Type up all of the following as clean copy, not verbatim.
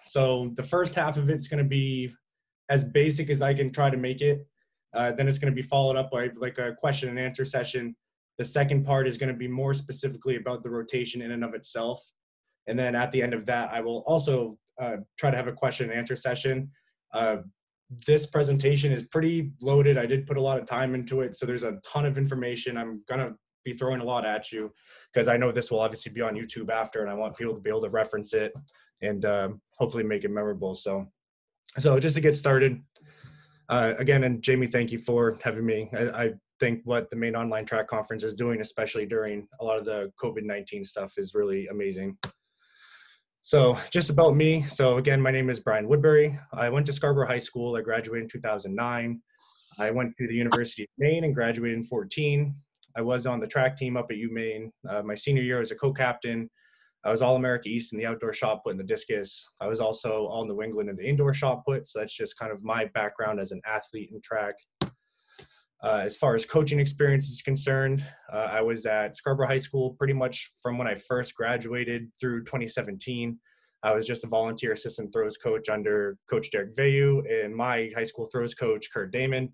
So the first half of it's going to be as basic as I can try to make it. Then it's going to be followed up by like a question and answer session. The second part is going to be more specifically about the rotation in and of itself. And then at the end of that, I will also try to have a question and answer session. This presentation is pretty loaded. I did put a lot of time into it. So there's a ton of information. I'm going to be throwing a lot at you because I know this will obviously be on YouTube after, and I want people to be able to reference it and hopefully make it memorable. So just to get started, again, and Jamie, thank you for having me. I think what the Maine Online Track Conference is doing, especially during a lot of the COVID-19 stuff, is really amazing. So just about me. So again, my name is Brian Woodbury. I went to Scarborough High School. I graduated in 2009. I went to the University of Maine and graduated in 2014. I was on the track team up at UMaine. My senior year as a co-captain. I was All-America East in the outdoor shot put and the discus. I was also All New England in the indoor shot put. So that's just kind of my background as an athlete in track. As far as coaching experience is concerned, I was at Scarborough High School pretty much from when I first graduated through 2017. I was just a volunteer assistant throws coach under Coach Derek Vayu and my high school throws coach, Kurt Damon.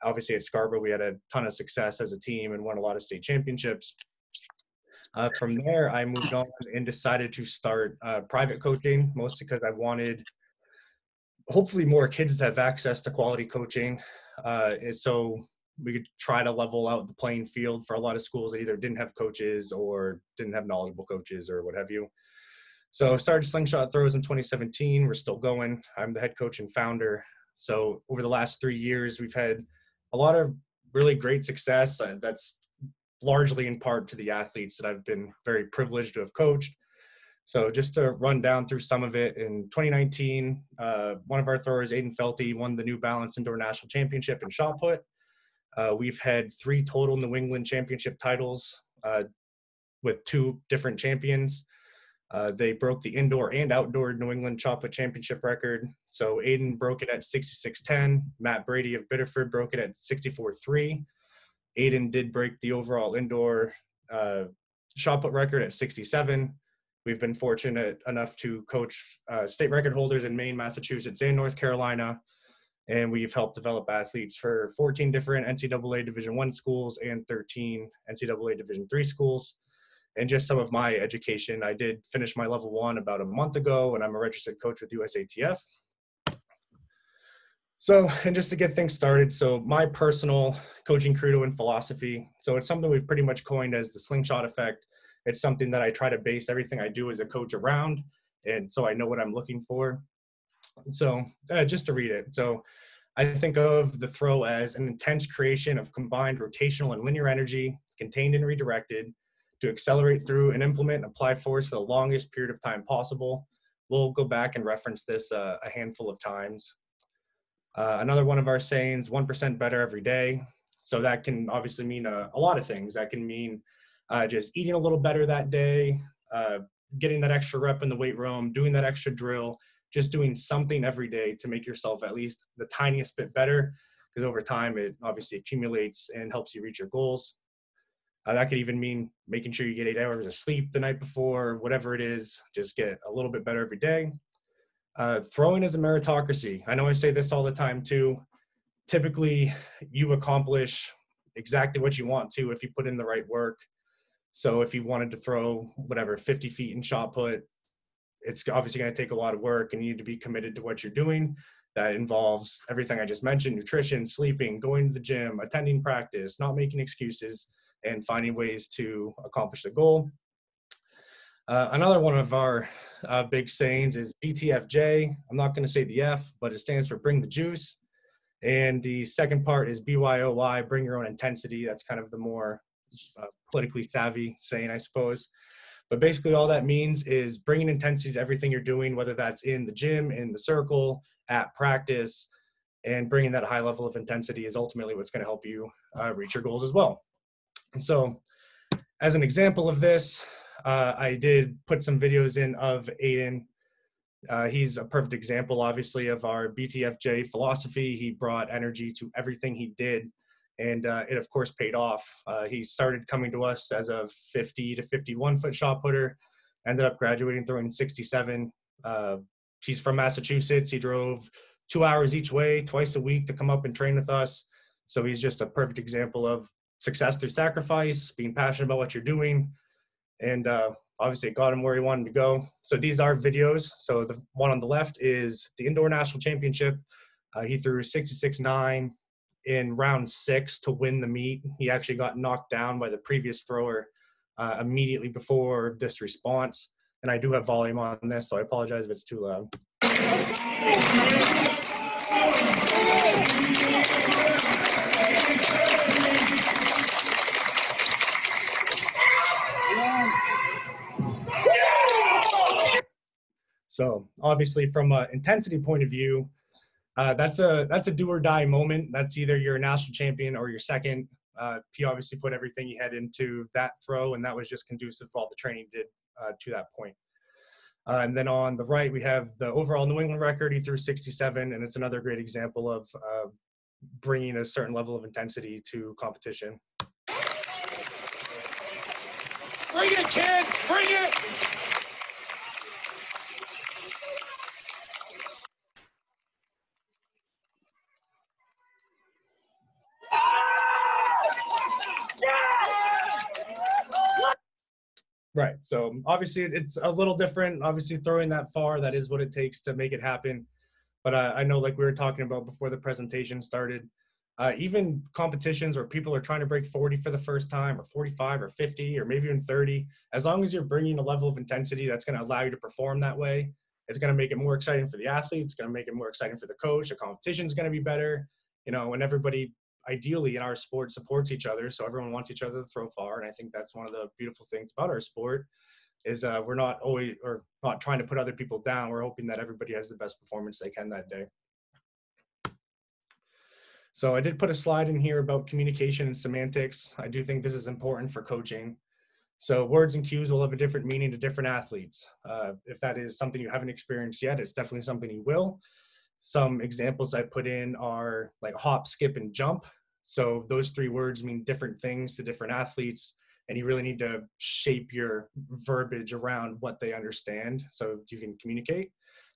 Obviously at Scarborough, we had a ton of success as a team and won a lot of state championships. From there, I moved on and decided to start private coaching, mostly because I wanted hopefully more kids to have access to quality coaching. So we could try to level out the playing field for a lot of schools that either didn't have coaches or didn't have knowledgeable coaches or what have you. So I started Slingshot Throws in 2017. We're still going. I'm the head coach and founder. So over the last 3 years, we've had a lot of really great success. That's largely in part to the athletes that I've been very privileged to have coached. So just to run down through some of it, in 2019, one of our throwers, Aiden Felty, won the New Balance Indoor National Championship in shot put. We've had 3 total New England championship titles with 2 different champions. They broke the indoor and outdoor New England shot put championship record. So Aiden broke it at 66.10. Matt Brady of Biddeford broke it at 64.3. Aiden did break the overall indoor shot put record at 67. We've been fortunate enough to coach state record holders in Maine, Massachusetts, and North Carolina. And we've helped develop athletes for 14 different NCAA Division I schools and 13 NCAA Division III schools. And just some of my education, I did finish my level 1 about a month ago, and I'm a registered coach with USATF. So, and just to get things started, so my personal coaching credo and philosophy, so it's something we've pretty much coined as the slingshot effect. It's something that I try to base everything I do as a coach around, and so I know what I'm looking for. So just to read it. So I think of the throw as an intense creation of combined rotational and linear energy, contained and redirected, to accelerate through and implement and apply force for the longest period of time possible. We'll go back and reference this a handful of times. Another one of our sayings, 1% better every day. So that can obviously mean a lot of things. That can mean just eating a little better that day, getting that extra rep in the weight room, doing that extra drill, just doing something every day to make yourself at least the tiniest bit better, because over time it obviously accumulates and helps you reach your goals. That could even mean making sure you get 8 hours of sleep the night before, whatever it is, just get a little bit better every day. Throwing is a meritocracy. I know I say this all the time too. Typically, you accomplish exactly what you want to if you put in the right work. So if you wanted to throw, 50 feet in shot put, it's obviously going to take a lot of work and you need to be committed to what you're doing. That involves everything I just mentioned: nutrition, sleeping, going to the gym, attending practice, not making excuses, and finding ways to accomplish the goal. Another one of our big sayings is BTFJ. I'm not going to say the F, but it stands for bring the juice. And the second part is BYOY, bring your own intensity. That's kind of the more politically savvy saying, I suppose. But basically all that means is bringing intensity to everything you're doing, whether that's in the gym, in the circle, at practice, and bringing that high level of intensity is ultimately what's going to help you reach your goals as well. And so as an example of this, I did put some videos in of Aiden. He's a perfect example, obviously, of our BTFJ philosophy. He brought energy to everything he did, and it, of course, paid off. He started coming to us as a 50 to 51 foot shot putter, ended up graduating throwing 67. he's from Massachusetts. He drove 2 hours each way, twice a week to come up and train with us. So he's just a perfect example of success through sacrifice, being passionate about what you're doing. And obviously it got him where he wanted to go. So these are videos. So the one on the left is the Indoor National Championship. He threw 66.9 in round 6 to win the meet. He actually got knocked down by the previous thrower immediately before this response. And I do have volume on this, so I apologize if it's too loud. So obviously from an intensity point of view, that's a do or die moment. That's either you're a national champion or you're second. He obviously put everything he had into that throw, and that was just conducive to all the training he did to that point. And then on the right, we have the overall New England record. He threw 67, and it's another great example of bringing a certain level of intensity to competition. Bring it, kids! Bring it! Right. So obviously it's a little different. Obviously throwing that far, that is what it takes to make it happen. But I know, like we were talking about before the presentation started, even competitions where people are trying to break 40 for the first time, or 45 or 50 or maybe even 30, as long as you're bringing a level of intensity that's going to allow you to perform that way, it's going to make it more exciting for the athlete. It's going to make it more exciting for the coach. The competition is going to be better, you know, and everybody ideally in our sport supports each other. So everyone wants each other to throw far. And I think that's one of the beautiful things about our sport is we're not always, or not trying to put other people down. We're hoping that everybody has the best performance they can that day. So I did put a slide in here about communication and semantics. I do think this is important for coaching. So words and cues will have a different meaning to different athletes. If that is something you haven't experienced yet, it's definitely something you will. Some examples I put in are like hop, skip, and jump. So those 3 words mean different things to different athletes, and you really need to shape your verbiage around what they understand so you can communicate.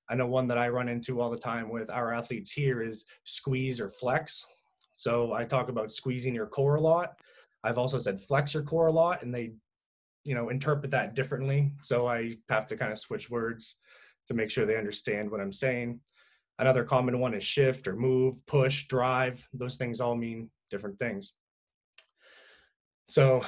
I know one that I run into all the time with our athletes here is squeeze or flex. So I talk about squeezing your core a lot. I've also said flex your core a lot, and they, you know, interpret that differently. So I have to kind of switch words to make sure they understand what I'm saying. Another common one is shift or move, push, drive. Those things all mean different things. So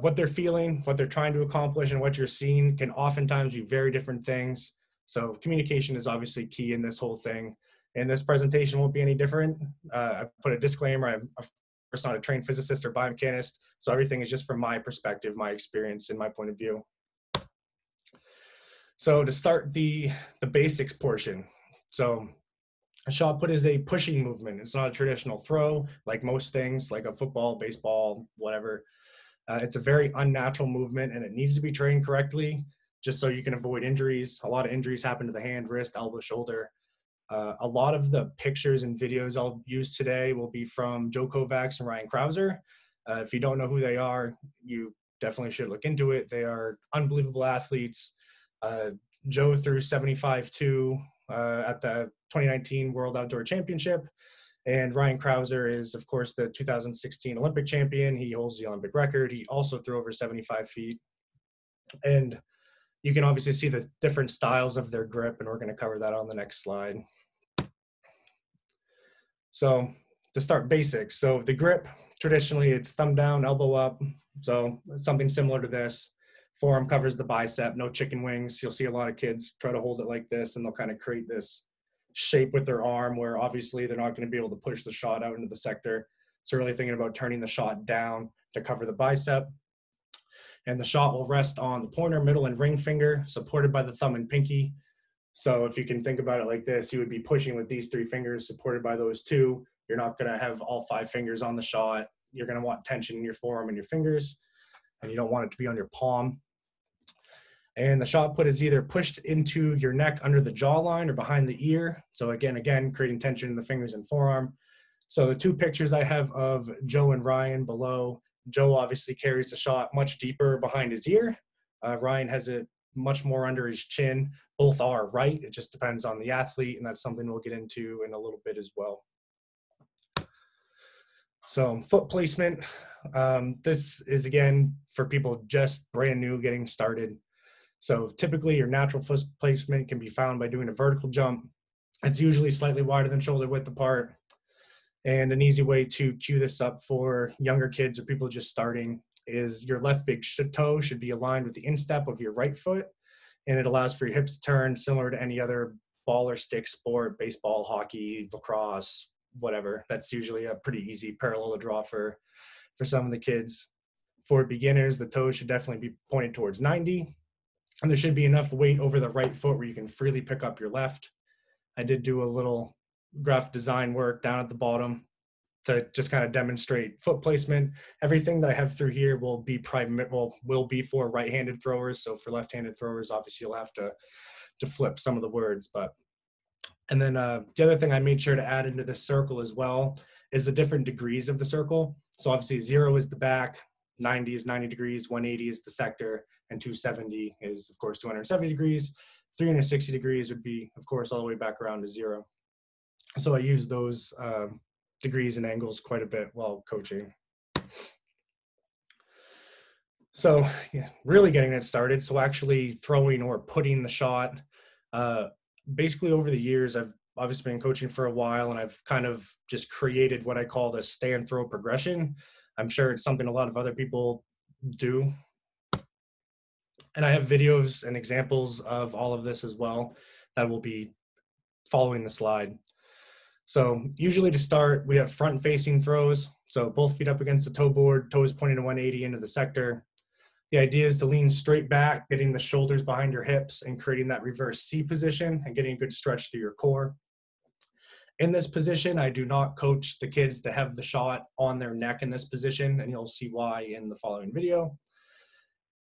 what they're feeling, what they're trying to accomplish, and what you're seeing can oftentimes be very different things. So communication is obviously key in this whole thing. And this presentation won't be any different. I put a disclaimer. I'm of course not a trained physicist or biomechanist. So everything is just from my perspective, my experience, and my point of view. So to start the basics portion. So a shot put is a pushing movement. It's not a traditional throw like most things, like a football, baseball, whatever. It's a very unnatural movement, and it needs to be trained correctly just so you can avoid injuries. A lot of injuries happen to the hand, wrist, elbow, shoulder. A lot of the pictures and videos I'll use today will be from Joe Kovacs and Ryan Krauser. If you don't know who they are, you definitely should look into it. They are unbelievable athletes. Joe threw 75.2 at the 2019 World Outdoor Championship. And Ryan Krauser is, of course, the 2016 Olympic champion. He holds the Olympic record. He also threw over 75 feet. And you can obviously see the different styles of their grip, and we're going to cover that on the next slide. So to start basics, so the grip, traditionally it's thumb down, elbow up. So something similar to this. Forearm covers the bicep, no chicken wings. You'll see a lot of kids try to hold it like this, and they'll kind of create this shape with their arm where obviously they're not going to be able to push the shot out into the sector. So really thinking about turning the shot down to cover the bicep. And the shot will rest on the pointer, middle, and ring finger, supported by the thumb and pinky. So if you can think about it like this, you would be pushing with these 3 fingers supported by those 2. You're not going to have all 5 fingers on the shot. You're going to want tension in your forearm and your fingers, and you don't want it to be on your palm. And the shot put is either pushed into your neck under the jawline or behind the ear. So again, creating tension in the fingers and forearm. So the 2 pictures I have of Joe and Ryan below, Joe obviously carries the shot much deeper behind his ear. Ryan has it much more under his chin. Both are right. It just depends on the athlete, and that's something we'll get into in a little bit as well. So foot placement, this is again for people just brand new getting started. So typically your natural foot placement can be found by doing a vertical jump. It's usually slightly wider than shoulder width apart. And an easy way to cue this up for younger kids or people just starting is your left big toe should be aligned with the instep of your right foot. And it allows for your hips to turn similar to any other ball or stick sport, baseball, hockey, lacrosse, whatever. That's usually a pretty easy parallel to draw for some of the kids. For beginners, the toes should definitely be pointed towards 90. And there should be enough weight over the right foot where you can freely pick up your left. I did do a little graph design work down at the bottom to just kind of demonstrate foot placement. Everything that I have through here will be for right-handed throwers. So for left-handed throwers, obviously you'll have to flip some of the words. And then the other thing I made sure to add into this circle as well is the different degrees of the circle. So obviously 0 is the back, 90 is 90 degrees, 180 is the sector, and 270 is, of course, 270 degrees. 360 degrees would be, of course, all the way back around to 0. So I use those degrees and angles quite a bit while coaching. So yeah, really getting it started. So actually throwing or putting the shot, basically over the years, I've obviously been coaching for a while, and I've kind of just created what I call the stand throw progression. I'm sure it's something a lot of other people do. And I have videos and examples of all of this as well that will be following the slide. So usually to start, we have front facing throws. So both feet up against the toe board, toes pointing to 180 into the sector. The idea is to lean straight back, getting the shoulders behind your hips and creating that reverse C position and getting a good stretch through your core. In this position, I do not coach the kids to have the shot on their neck in this position, and you'll see why in the following video.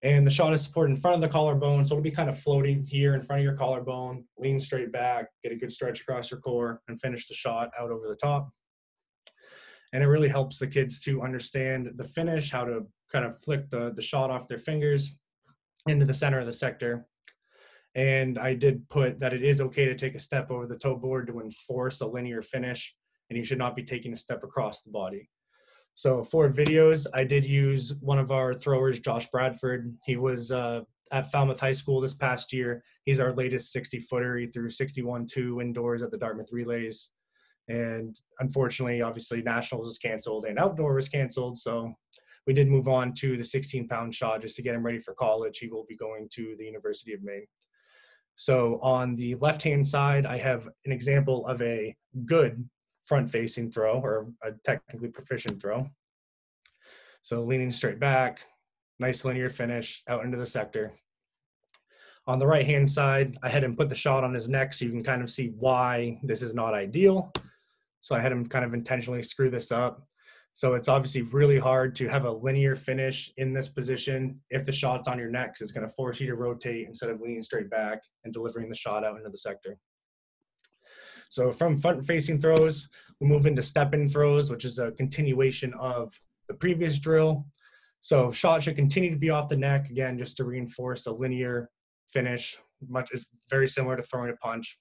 And the shot is supported in front of the collarbone, so it'll be kind of floating here in front of your collarbone. Lean straight back, get a good stretch across your core, and finish the shot out over the top. And it really helps the kids to understand the finish, how to kind of flick the shot off their fingers into the center of the sector. And I did put that it is okay to take a step over the toe board to enforce a linear finish, and you should not be taking a step across the body. So for videos, I did use one of our throwers, Josh Bradford. He was at Falmouth High School this past year. He's our latest 60-footer. He threw 61-2 indoors at the Dartmouth Relays. And unfortunately, obviously, Nationals was canceled and outdoor was canceled. So we did move on to the 16-pound shot just to get him ready for college. He will be going to the University of Maine. So on the left-hand side, I have an example of a good front-facing throw, or a technically proficient throw. So leaning straight back, nice linear finish out into the sector. On the right-hand side, I had him put the shot on his neck so you can kind of see why this is not ideal. So I had him kind of intentionally screw this up. So it's obviously really hard to have a linear finish in this position. If the shot's on your neck, it's going to force you to rotate instead of leaning straight back and delivering the shot out into the sector. So from front-facing throws, we move into step-in throws, which is a continuation of the previous drill. So shot should continue to be off the neck, again, just to reinforce a linear finish. It's very similar to throwing a punch.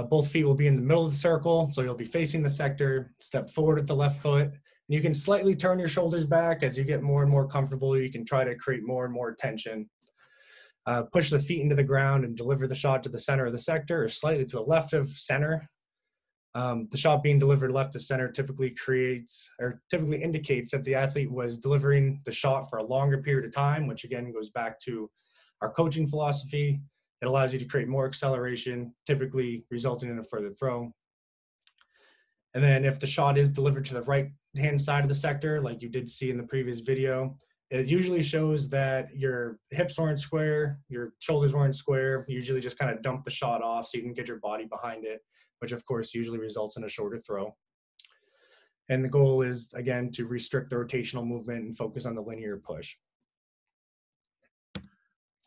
Both feet will be in the middle of the circle, so you'll be facing the sector, step forward with the left foot. And you can slightly turn your shoulders back as you get more and more comfortable. You can try to create more and more tension. Push the feet into the ground and deliver the shot to the center of the sector or slightly to the left of center. The shot being delivered left of center typically indicates that the athlete was delivering the shot for a longer period of time, which again goes back to our coaching philosophy. It allows you to create more acceleration, typically resulting in a further throw. And then if the shot is delivered to the right-hand side of the sector, like you did see in the previous video, it usually shows that your hips weren't square, your shoulders weren't square. You usually just kind of dump the shot off so you can get your body behind it, which of course usually results in a shorter throw. And the goal is, again, to restrict the rotational movement and focus on the linear push.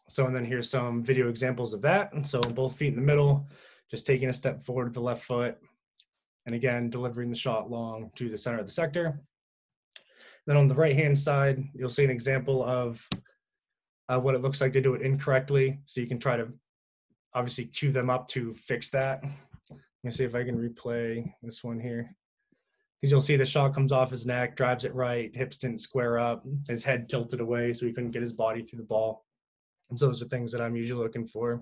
So, and then here's some video examples of that. And so both feet in the middle, just taking a step forward with the left foot. And again, delivering the shot long to the center of the sector. Then on the right-hand side, you'll see an example of what it looks like to do it incorrectly. So you can try to obviously cue them up to fix that. Let me see if I can replay this one here. Because you'll see the shot comes off his neck, drives it right, hips didn't square up, his head tilted away so he couldn't get his body through the ball. And so those are things that I'm usually looking for.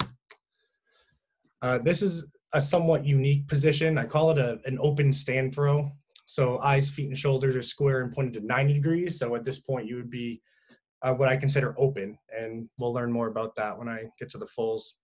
This is a somewhat unique position. I call it an open stand throw. So eyes, feet, and shoulders are square and pointed to 90 degrees. So at this point, you would be what I consider open. And we'll learn more about that when I get to the fulls.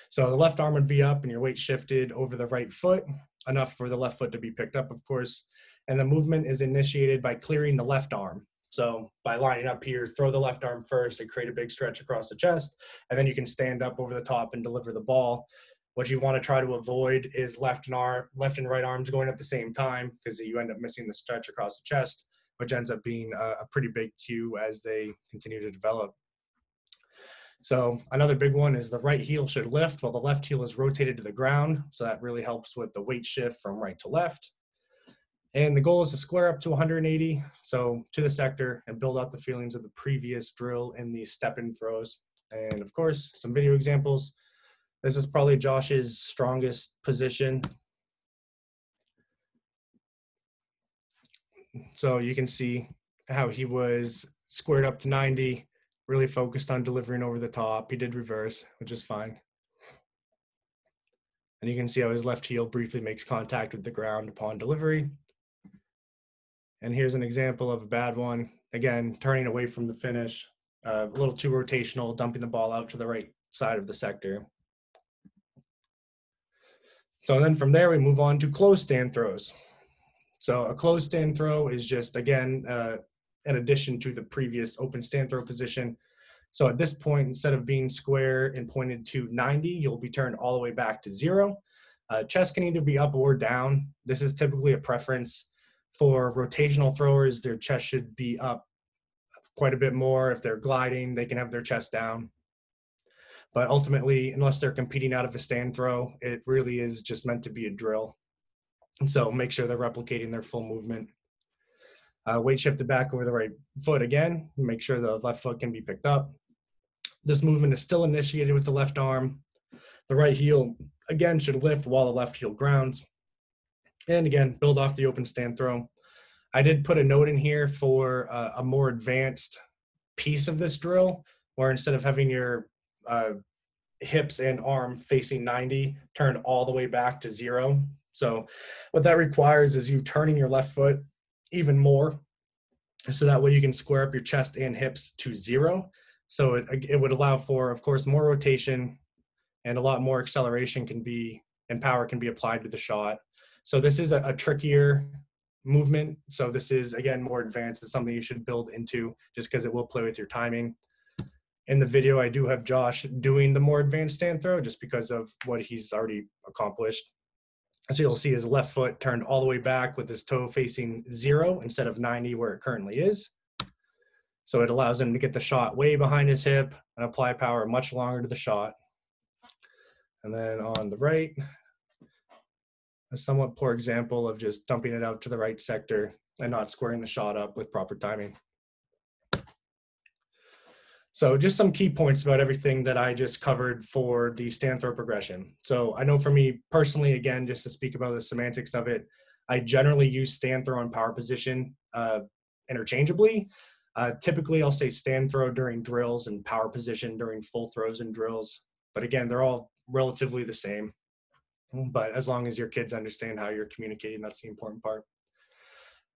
So the left arm would be up and your weight shifted over the right foot, enough for the left foot to be picked up, of course. And the movement is initiated by clearing the left arm. So by lining up here, throw the left arm first and create a big stretch across the chest, and then you can stand up over the top and deliver the ball. What you want to try to avoid is left and right arms going at the same time, because you end up missing the stretch across the chest, which ends up being a pretty big cue as they continue to develop. So another big one is the right heel should lift while the left heel is rotated to the ground. So that really helps with the weight shift from right to left. And the goal is to square up to 180, so to the sector, and build out the feelings of the previous drill in the step-in throws. And of course, some video examples. This is probably Josh's strongest position. So you can see how he was squared up to 90, really focused on delivering over the top. He did reverse, which is fine. And you can see how his left heel briefly makes contact with the ground upon delivery. And here's an example of a bad one. Again, turning away from the finish, a little too rotational, dumping the ball out to the right side of the sector. So then from there, we move on to closed stand throws. So a closed stand throw is just, again, in addition to the previous open stand throw position. So at this point, instead of being square and pointed to 90, you'll be turned all the way back to 0. Chest can either be up or down. This is typically a preference. For rotational throwers, their chest should be up quite a bit more. If they're gliding, they can have their chest down. But ultimately, unless they're competing out of a stand throw, it really is just meant to be a drill. And so make sure they're replicating their full movement. Weight shifted back over the right foot again. Make sure the left foot can be picked up. This movement is still initiated with the left arm. The right heel, again, should lift while the left heel grounds. And again, build off the open stand throw. I did put a note in here for a more advanced piece of this drill, where instead of having your hips and arm facing 90, turn all the way back to 0. So what that requires is you turning your left foot even more, so that way you can square up your chest and hips to 0. So it would allow for, of course, more rotation, and a lot more acceleration and power can be applied to the shot. So this is a trickier movement. So this is, again, more advanced. It's something you should build into, just because it will play with your timing. In the video, I do have Josh doing the more advanced stand throw, just because of what he's already accomplished. So you'll see his left foot turned all the way back with his toe facing 0 instead of 90 where it currently is. So it allows him to get the shot way behind his hip and apply power much longer to the shot. And then on the right, a somewhat poor example of just dumping it out to the right sector and not squaring the shot up with proper timing. So just some key points about everything that I just covered for the stand throw progression. So I know for me personally, again, just to speak about the semantics of it, I generally use stand throw and power position interchangeably. Typically, I'll say stand throw during drills and power position during full throws and drills. But again, they're all relatively the same. But as long as your kids understand how you're communicating, that's the important part.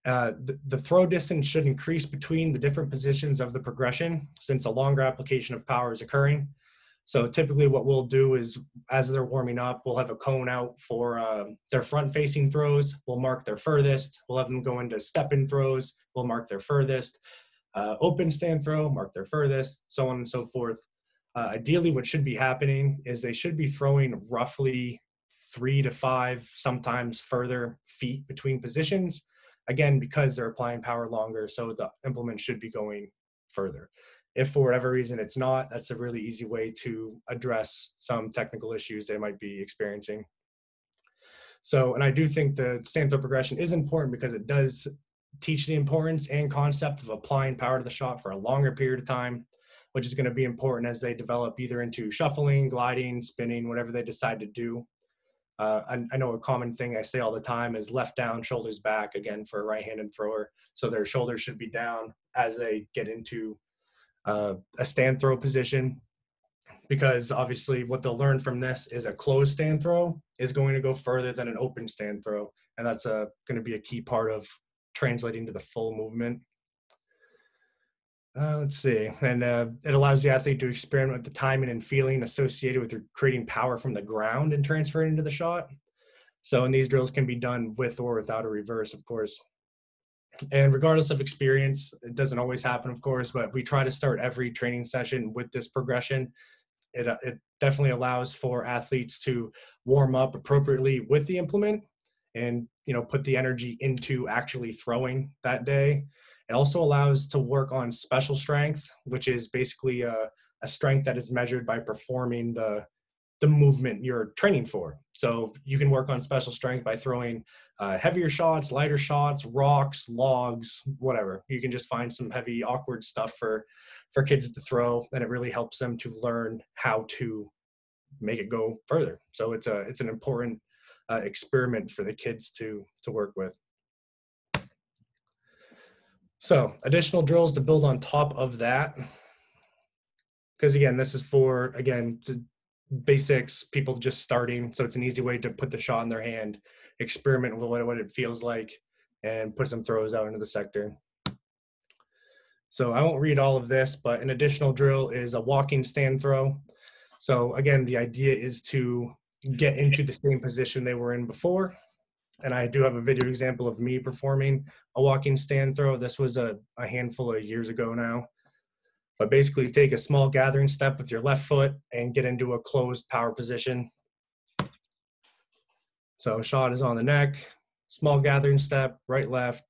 The throw distance should increase between the different positions of the progression, since a longer application of power is occurring. So typically what we'll do is, as they're warming up, we'll have a cone out for their front-facing throws. We'll mark their furthest. We'll have them go into step-in throws. We'll mark their furthest. Open stand throw, mark their furthest, so on and so forth. Ideally, what should be happening is they should be throwing roughly 3 to 5, sometimes further, feet between positions. Again, because they're applying power longer, so the implement should be going further. If for whatever reason it's not, that's a really easy way to address some technical issues they might be experiencing. So, and I do think the stand throw progression is important because it does teach the importance and concept of applying power to the shot for a longer period of time. which is going to be important as they develop either into shuffling, gliding, spinning, whatever they decide to do. I know a common thing I say all the time is left down, shoulders back, again, for a right-handed thrower. So their shoulders should be down as they get into a stand throw position, because obviously what they'll learn from this is a closed stand throw is going to go further than an open stand throw. And that's going to be a key part of translating to the full movement. Let's see. And it allows the athlete to experiment with the timing and feeling associated with creating power from the ground and transferring into the shot. So, and these drills can be done with or without a reverse, of course. And regardless of experience, it doesn't always happen, of course, but we try to start every training session with this progression. It definitely allows for athletes to warm up appropriately with the implement and, you know, put the energy into actually throwing that day. It also allows to work on special strength, which is basically a strength that is measured by performing the movement you're training for. So you can work on special strength by throwing heavier shots, lighter shots, rocks, logs, whatever. You can just find some heavy, awkward stuff for kids to throw, and it really helps them to learn how to make it go further. So it's an important experiment for the kids to work with. So additional drills to build on top of that, because again, this is for, again, basics, people just starting. So it's an easy way to put the shot in their hand, experiment with what it feels like, and put some throws out into the sector. So I won't read all of this, but an additional drill is a walking stand throw. So again, the idea is to get into the same position they were in before. And I do have a video example of me performing a walking stand throw. This was a handful of years ago now. But basically take a small gathering step with your left foot and get into a closed power position. So shot is on the neck, small gathering step, right, left,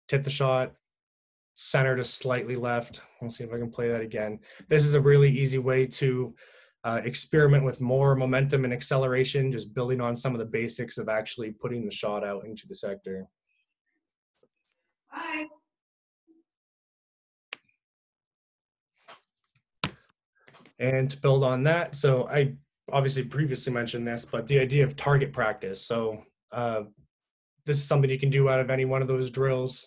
tip the shot, center to slightly left. Let's see if I can play that again. This is a really easy way to experiment with more momentum and acceleration, just building on some of the basics of actually putting the shot out into the sector. Bye. And to build on that, so I obviously previously mentioned this, but the idea of target practice. So this is something you can do out of any one of those drills.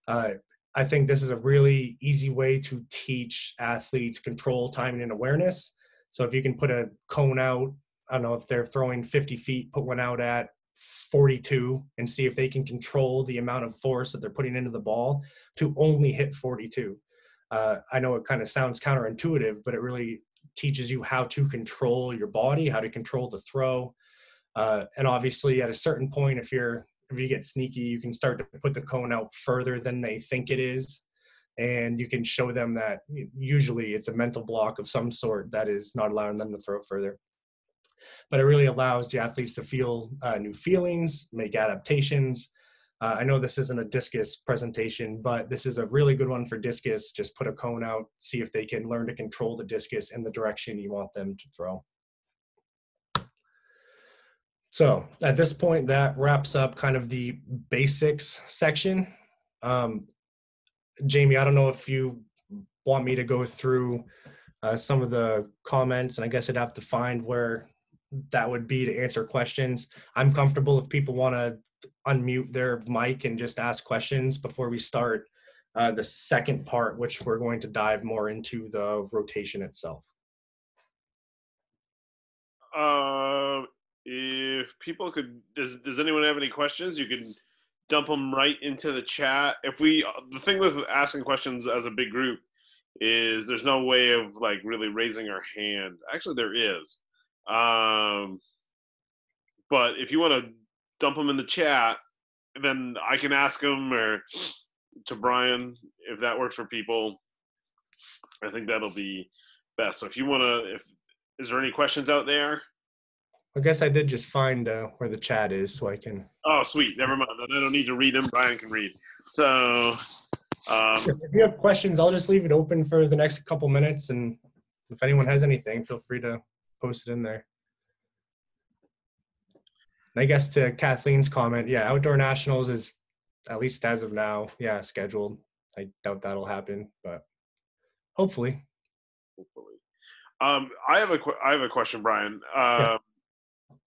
I think this is a really easy way to teach athletes control, timing, and awareness. So if you can put a cone out, I don't know, if they're throwing 50 feet, put one out at 42 and see if they can control the amount of force that they're putting into the ball to only hit 42. I know it kind of sounds counterintuitive, but it really teaches you how to control your body, how to control the throw. And obviously at a certain point, if you get sneaky, you can start to put the cone out further than they think it is. And you can show them that usually it's a mental block of some sort that is not allowing them to throw further. But it really allows the athletes to feel new feelings, make adaptations. I know this isn't a discus presentation, but this is a really good one for discus. Just put a cone out, see if they can learn to control the discus in the direction you want them to throw. So at this point, that wraps up kind of the basics section. Jamie, I don't know if you want me to go through some of the comments, and I guess I'd have to find where that would be to answer questions. I'm comfortable if people want to unmute their mic and just ask questions before we start the second part, which we're going to dive more into the rotation itself. If people could, does anyone have any questions? You can dump them right into the chat. The thing with asking questions as a big group is there's no way of like really raising our hand. Actually, there is. But if you want to dump them in the chat, then I can ask them, or to Brian, if that works for people. I think that'll be best. So if you want to, is there any questions out there? I guess I did just find where the chat is, so I can. Oh, sweet. Never mind. Then I don't need to read them. Brian can read. So if you have questions, I'll just leave it open for the next couple minutes, and if anyone has anything, feel free to post it in there. And I guess to Kathleen's comment, yeah, Outdoor Nationals is, at least as of now, yeah, scheduled. I doubt that'll happen, but hopefully. hopefully. I have a question, Brian. Yeah.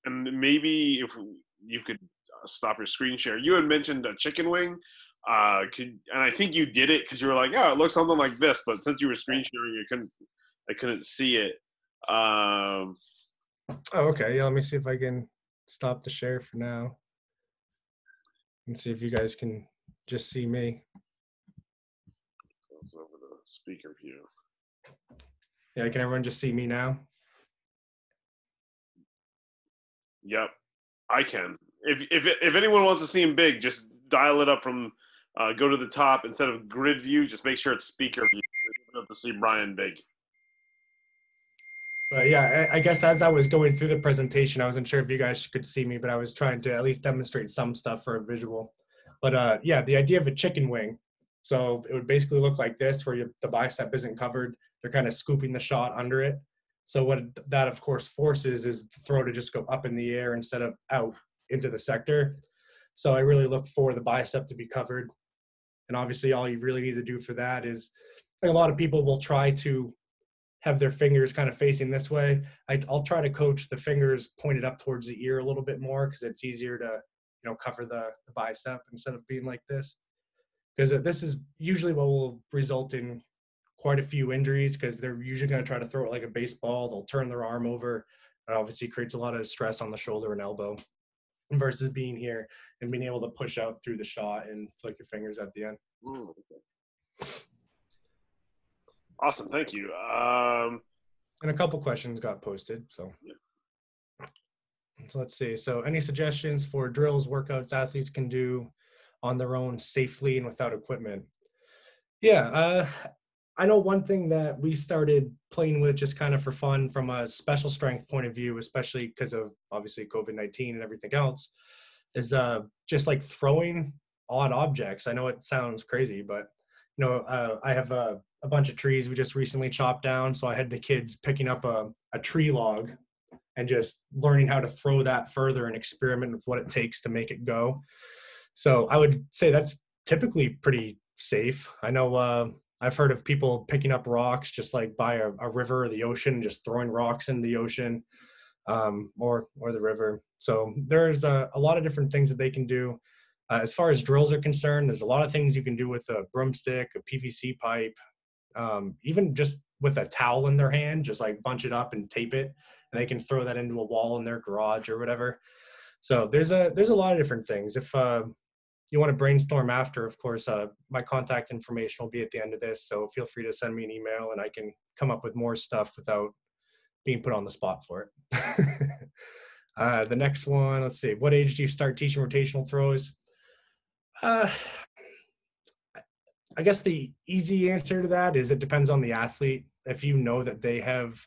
And maybe if you could stop your screen share. You had mentioned a chicken wing. And I think you did it because you were like, "Yeah, it looks something like this," but since you were screen sharing, I couldn't see it. Um, Oh, okay. Yeah, let me see if I can stop the share for now and see if you guys can just see me. goes over the speaker view. Yeah, can everyone just see me now? Yep, I can. If anyone wants to see him big, just dial it up from go to the top instead of grid view. Just make sure it's speaker view. You don't have to see Brian big. But yeah, I guess as I was going through the presentation, I wasn't sure if you guys could see me, but I was trying to at least demonstrate some stuff for a visual. But yeah, the idea of a chicken wing. So it would basically look like this, where the bicep isn't covered. They're kind of scooping the shot under it. So what that, of course, forces is the throw to just go up in the air instead of out into the sector. So I really look for the bicep to be covered. And obviously, all you really need to do for that is, like, a lot of people will try to have their fingers kind of facing this way. I'll try to coach the fingers pointed up towards the ear a little bit more because it's easier to, cover the bicep instead of being like this. Because this is usually what will result in quite a few injuries because they're usually going to try to throw it like a baseball. They'll turn their arm over. It obviously creates a lot of stress on the shoulder and elbow versus being here and being able to push out through the shot and flick your fingers at the end. Ooh, okay. Awesome, thank you. And a couple questions got posted, so. So let's see. So any suggestions for drills, workouts athletes can do on their own safely and without equipment? Yeah, I know one thing that we started playing with just kind of for fun from a special strength point of view, especially because of obviously COVID-19 and everything else, is just like throwing odd objects. I know it sounds crazy, but I have a bunch of trees we just recently chopped down, so I had the kids picking up a tree log and just learning how to throw that further and experiment with what it takes to make it go. So I would say that's typically pretty safe. I know I've heard of people picking up rocks just like by a river or the ocean, just throwing rocks in the ocean or the river. So there's a lot of different things that they can do. As far as drills are concerned, there's a lot of things you can do with a broomstick, a PVC pipe, even just with a towel in their hand, just like bunch it up and tape it, and they can throw that into a wall in their garage or whatever. So there's a lot of different things. If you want to brainstorm after, of course, my contact information will be at the end of this. So feel free to send me an email and I can come up with more stuff without being put on the spot for it. The next one, let's see. What age do you start teaching rotational throws? I guess the easy answer to that is it depends on the athlete. If you know that they have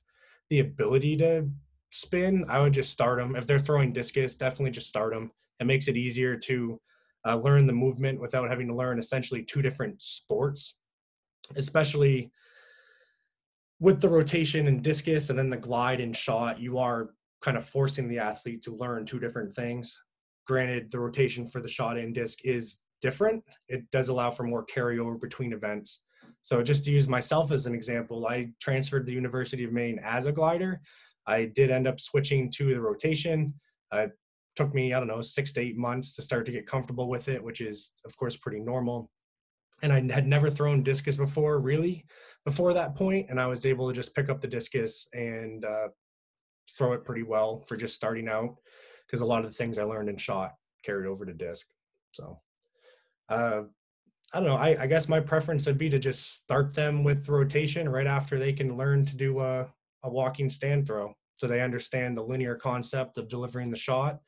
the ability to spin, I would just start them. If they're throwing discus, definitely just start them. It makes it easier to learn the movement without having to learn essentially two different sports, especially with the rotation and discus and then the glide and shot. You are kind of forcing the athlete to learn two different things. Granted, the rotation for the shot and disc is different. It does allow for more carryover between events. So just to use myself as an example, I transferred to the University of Maine as a glider. I did end up switching to the rotation. It took me, I don't know, 6 to 8 months to start to get comfortable with it, which is, of course, pretty normal. And I had never thrown discus before, really, before that point. And I was able to just pick up the discus and throw it pretty well for just starting out, because a lot of the things I learned in shot carried over to disc. So I don't know. I guess my preference would be to just start them with rotation right after they can learn to do a walking stand throw, so they understand the linear concept of delivering the shot.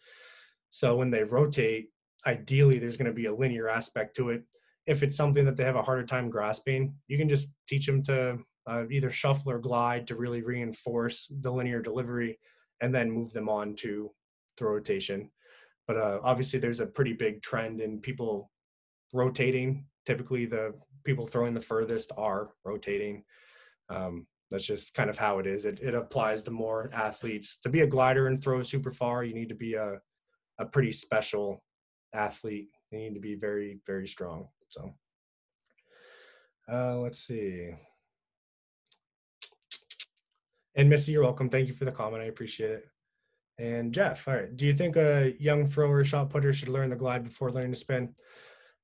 So when they rotate, ideally there's going to be a linear aspect to it. If it's something that they have a harder time grasping, you can just teach them to either shuffle or glide to really reinforce the linear delivery and then move them on to the rotation. But obviously there's a pretty big trend in people rotating. Typically the people throwing the furthest are rotating. That's just kind of how it is. It applies to more athletes. To be a glider and throw super far, you need to be a pretty special athlete. You need to be very, very strong. So let's see. And Missy, you're welcome. Thank you for the comment. I appreciate it. And Jeff, all right. Do you think a young thrower or shot putter should learn the glide before learning to spin?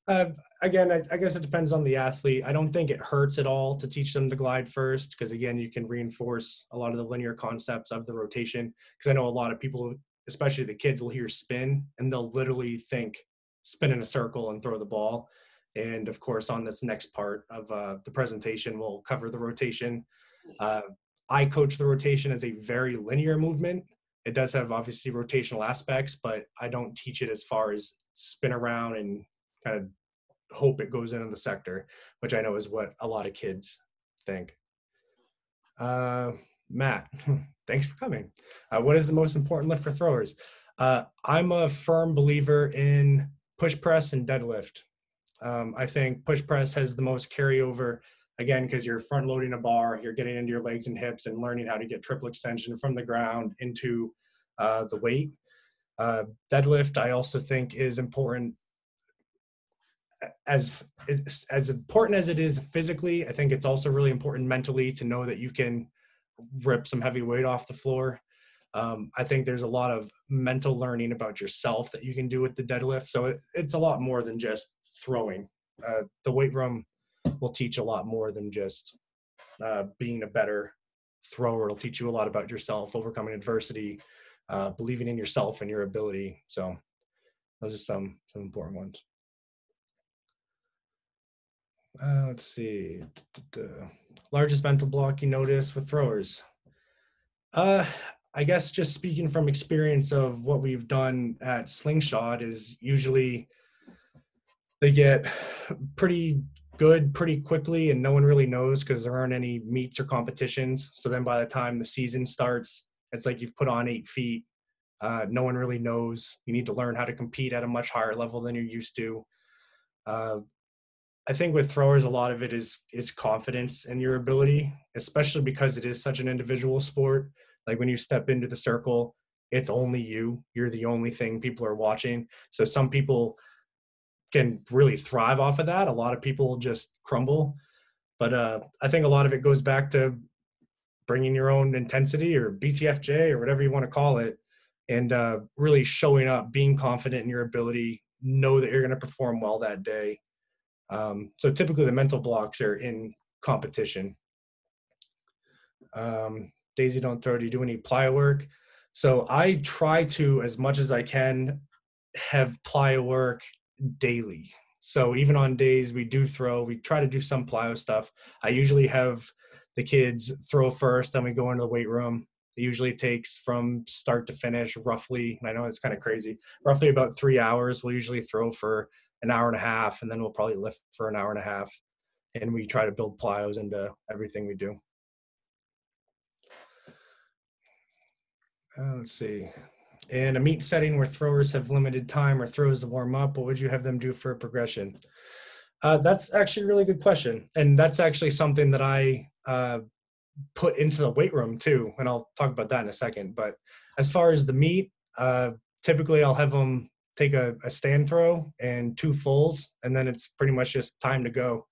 Uh, Again, I guess it depends on the athlete. I don't think it hurts at all to teach them to glide first, because again, you can reinforce a lot of the linear concepts of the rotation. Because I know a lot of people, especially the kids, will hear spin and they'll literally think spin in a circle and throw the ball. And of course, on this next part of the presentation, we'll cover the rotation. Uh, I coach the rotation as a very linear movement. It does have obviously rotational aspects, but I don't teach it as far as spin around and kind of hope it goes into the sector, which I know is what a lot of kids think. Matt, thanks for coming. What is the most important lift for throwers? I'm a firm believer in push press and deadlift. I think push press has the most carryover, again, because you're front loading a bar, you're getting into your legs and hips and learning how to get triple extension from the ground into the weight. Deadlift, I also think, is important. As important as it is physically, I think it's also really important mentally to know that you can rip some heavy weight off the floor. I think there's a lot of mental learning about yourself that you can do with the deadlift. So it's a lot more than just throwing. The weight room will teach a lot more than just being a better thrower. It'll teach you a lot about yourself, overcoming adversity, believing in yourself and your ability. So those are some important ones. Let's see. Largest mental block you notice with throwers? I guess just speaking from experience of what we've done at Slingshot is usually they get pretty good pretty quickly and no one really knows because there aren't any meets or competitions. So then by the time the season starts, it's like you've put on 8 feet. No one really knows. You need to learn how to compete at a much higher level than you're used to. I think with throwers, a lot of it is confidence in your ability, especially because it is such an individual sport. Like when you step into the circle, it's only you. You're the only thing people are watching. So some people can really thrive off of that. A lot of people just crumble. But I think a lot of it goes back to bringing your own intensity or BTFJ or whatever you want to call it, and really showing up, being confident in your ability, know that you're going to perform well that day. So typically the mental blocks are in competition. Daisy, don't throw. Do you do any plyo work? So I try to, as much as I can, have plyo work daily. So even on days we do throw, we try to do some plyo stuff. I usually have the kids throw first, then we go into the weight room. It usually takes from start to finish roughly, and I know it's kind of crazy, roughly about 3 hours. We'll usually throw for an hour and a half, and then we'll probably lift for an hour and a half. And we try to build plyos into everything we do. Let's see. In a meet setting where throwers have limited time or throws to warm up, what would you have them do for a progression? That's actually a really good question. And that's actually something that I put into the weight room too. And I'll talk about that in a second. But as far as the meet, typically I'll have them take a stand throw and 2 fulls, and then it's pretty much just time to go.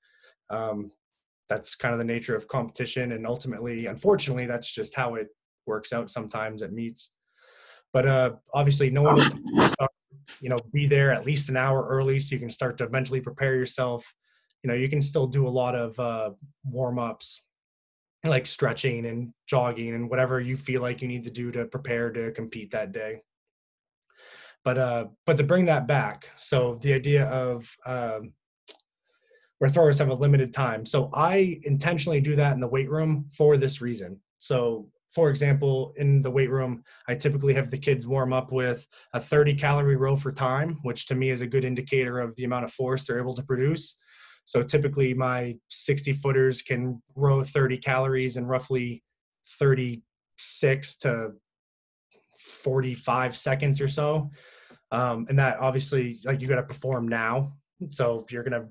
That's kind of the nature of competition. And ultimately, unfortunately, that's just how it works out sometimes at meets. But obviously no one will start, be there at least an hour early so you can start to mentally prepare yourself. You can still do a lot of warm-ups like stretching and jogging and whatever you feel like you need to do to prepare to compete that day. But to bring that back, so the idea of where throwers have a limited time. So I intentionally do that in the weight room for this reason. So for example, in the weight room, I typically have the kids warm up with a 30-calorie row for time, which to me is a good indicator of the amount of force they're able to produce. So typically my 60-footers can row 30 calories in roughly 36 to 45 seconds or so. And that obviously, like, you got to perform now. So you're going to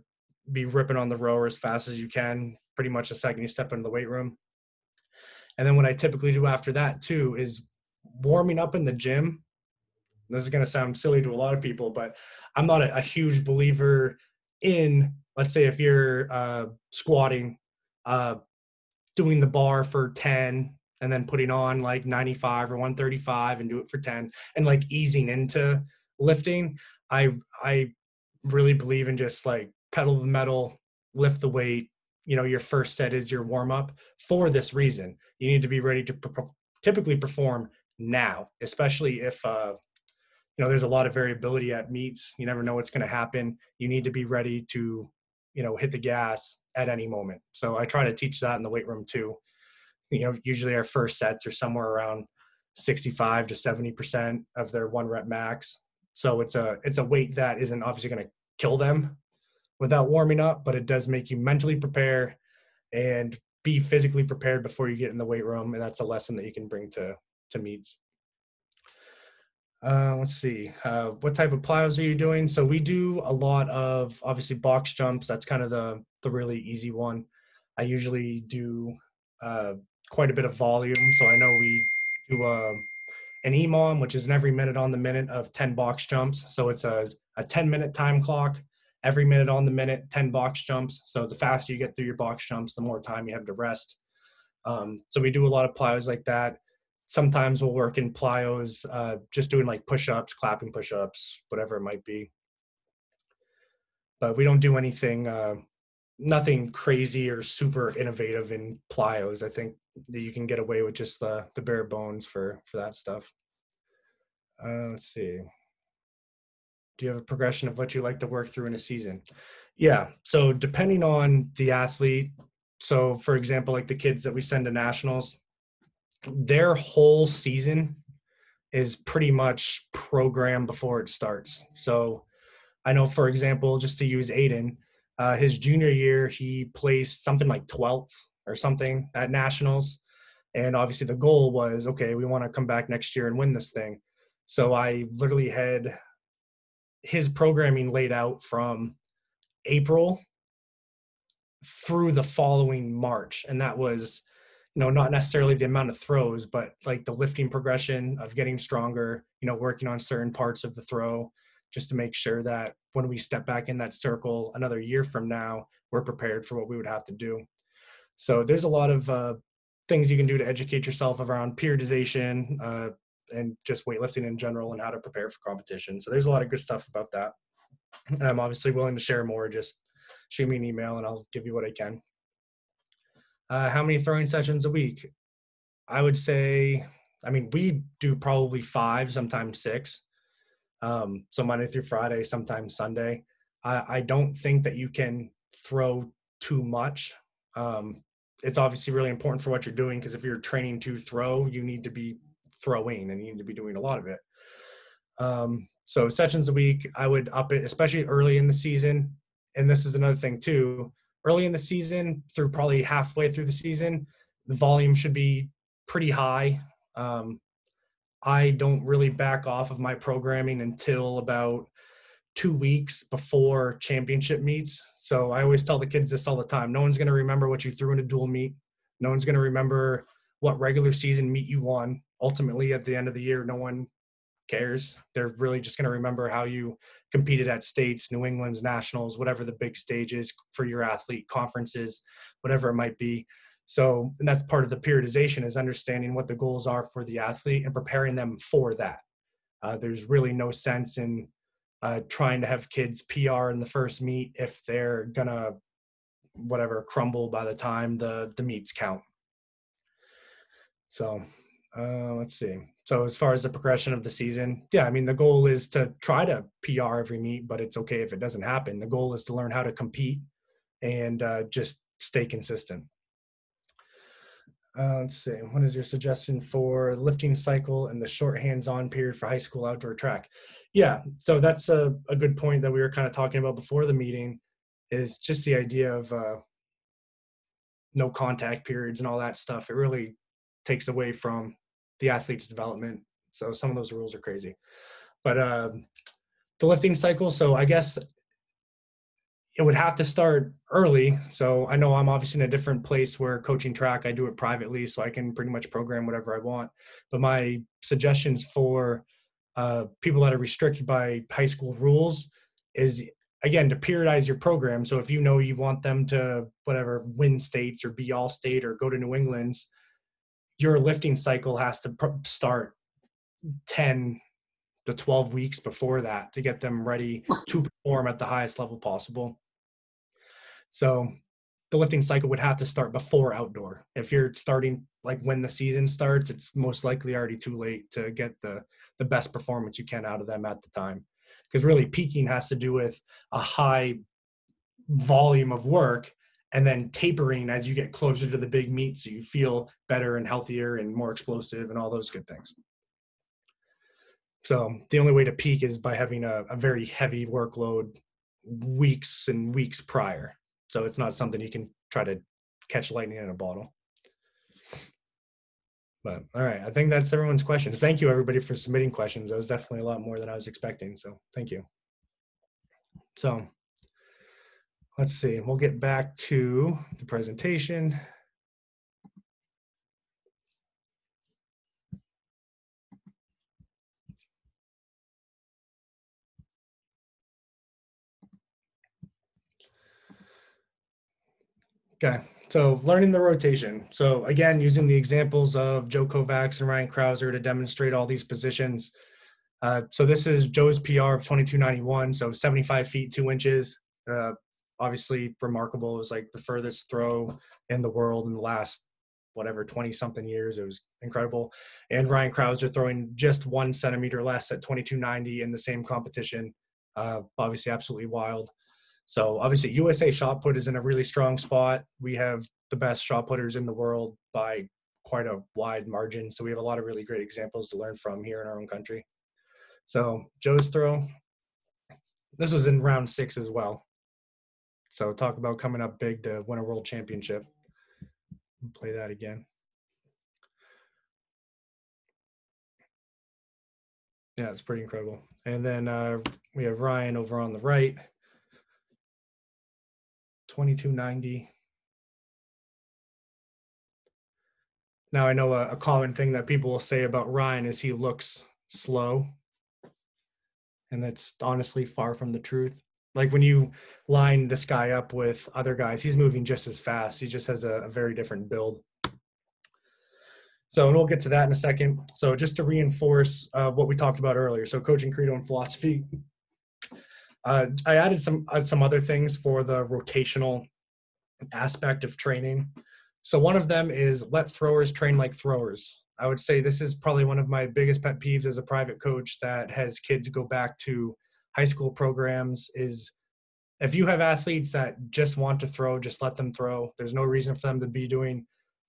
be ripping on the rower as fast as you can, pretty much the second you step into the weight room. And then what I typically do after that too is warming up in the gym. This is going to sound silly to a lot of people, but I'm not a huge believer in, let's say if you're squatting, doing the bar for 10, and then putting on like 95 or 135 and do it for 10 and like easing into lifting. I really believe in just like pedal to the metal, lift the weight. Your first set is your warm up for this reason. You need to be ready to typically perform now, especially if there's a lot of variability at meets. You never know what's going to happen. You need to be ready to hit the gas at any moment. So I try to teach that in the weight room too. Usually our first sets are somewhere around 65 to 70% of their 1 rep max. So it's a weight that isn't obviously going to kill them without warming up, but it does make you mentally prepare and be physically prepared before you get in the weight room. And that's a lesson that you can bring to meets. Let's see. What type of plyos are you doing? So we do a lot of obviously box jumps. That's kind of the really easy one. I usually do quite a bit of volume. So I know we do an EMOM, which is an every minute on the minute of 10 box jumps. So it's a 10-minute time clock, every minute on the minute, 10 box jumps. So the faster you get through your box jumps, the more time you have to rest. So we do a lot of plyos like that. Sometimes we'll work in plyos, just doing like push-ups, clapping push-ups, whatever it might be. But we don't do anything, nothing crazy or super innovative in plyos. I think that you can get away with just the bare bones for that stuff. Let's see. Do you have a progression of what you like to work through in a season? Yeah. So depending on the athlete, so for example, like the kids that we send to nationals, their whole season is pretty much programmed before it starts. So I know, for example, just to use Aiden, his junior year, he placed something like 12th or something at nationals. And obviously the goal was, okay, we want to come back next year and win this thing. So I literally had his programming laid out from April through the following March. And that was, not necessarily the amount of throws, but like the lifting progression of getting stronger, working on certain parts of the throw, just to make sure that when we step back in that circle another year from now, we're prepared for what we would have to do. So there's a lot of things you can do to educate yourself around periodization and just weightlifting in general and how to prepare for competition. So there's a lot of good stuff about that. And I'm obviously willing to share more. Just shoot me an email and I'll give you what I can. How many throwing sessions a week? I would say, we do probably 5, sometimes 6. So Monday through Friday, sometimes Sunday. I don't think that you can throw too much. It's obviously really important for what you're doing, because if you're training to throw, you need to be throwing and you need to be doing a lot of it. So sessions a week, I would up it, especially early in the season. And this is another thing too. Early in the season, through probably halfway through the season, the volume should be pretty high. I don't really back off of my programming until about 2 weeks before championship meets. So I always tell the kids this all the time. No one's going to remember what you threw in a dual meet. No one's going to remember what regular season meet you won. Ultimately, at the end of the year, no one cares. They're really just going to remember how you competed at states, New England's, nationals, whatever the big stage is for your athlete, conferences, whatever it might be. So, and that's part of the periodization, is understanding what the goals are for the athlete and preparing them for that. There's really no sense in trying to have kids PR in the first meet if they're gonna crumble by the time the meets count. So let's see. So as far as the progression of the season, the goal is to try to PR every meet, but it's okay if it doesn't happen. The goal is to learn how to compete and just stay consistent. Let's see. What is your suggestion for lifting cycle and the short hands-on period for high school outdoor track? Yeah, so that's a good point that we were kind of talking about before the meeting, is just the idea of no contact periods and all that stuff. It really takes away from the athlete's development. So some of those rules are crazy. But the lifting cycle, so I guess it would have to start early. So I know I'm obviously in a different place where coaching track, I do it privately, so I can pretty much program whatever I want. But my suggestions for people that are restricted by high school rules is, again, to periodize your program. So if you know you want them to win states or be all state or go to New England's, your lifting cycle has to start 10 to 12 weeks before that to get them ready to perform at the highest level possible. So the lifting cycle would have to start before outdoor. If you're starting like when the season starts, it's most likely already too late to get the best performance you can out of them at the time. Because really peaking has to do with a high volume of work and then tapering as you get closer to the big meet, so you feel better and healthier and more explosive and all those good things. So the only way to peak is by having a very heavy workload weeks and weeks prior. So it's not something you can try to catch lightning in a bottle. But all right, I think that's everyone's questions. Thank you, everybody, for submitting questions. That was definitely a lot more than I was expecting. So thank you. So let's see. We'll get back to the presentation. Okay, so learning the rotation. So again, using the examples of Joe Kovacs and Ryan Krauser to demonstrate all these positions. So this is Joe's PR of 22.91, so 75 feet, 2 inches. Obviously remarkable. It was like the furthest throw in the world in the last, whatever, 20 something years. It was incredible. And Ryan Krauser throwing just 1 centimeter less at 22.90 in the same competition. Obviously absolutely wild. So obviously USA shot put is in a really strong spot. We have the best shot putters in the world by quite a wide margin. So we have a lot of really great examples to learn from here in our own country. So Joe's throw, this was in round 6 as well. So talk about coming up big to win a world championship. Play that again. Yeah, it's pretty incredible. And then we have Ryan over on the right. 22.90. Now I know a common thing that people will say about Ryan is he looks slow. And that's honestly far from the truth. Like when you line this guy up with other guys, he's moving just as fast. He just has a very different build. So, and we'll get to that in a second. So just to reinforce what we talked about earlier. So coaching credo and philosophy. I added some other things for the rotational aspect of training. So one of them is let throwers train like throwers. I would say this is probably one of my biggest pet peeves as a private coach that has kids go back to high school programs is if you have athletes that just want to throw, just let them throw. There's no reason for them to be doing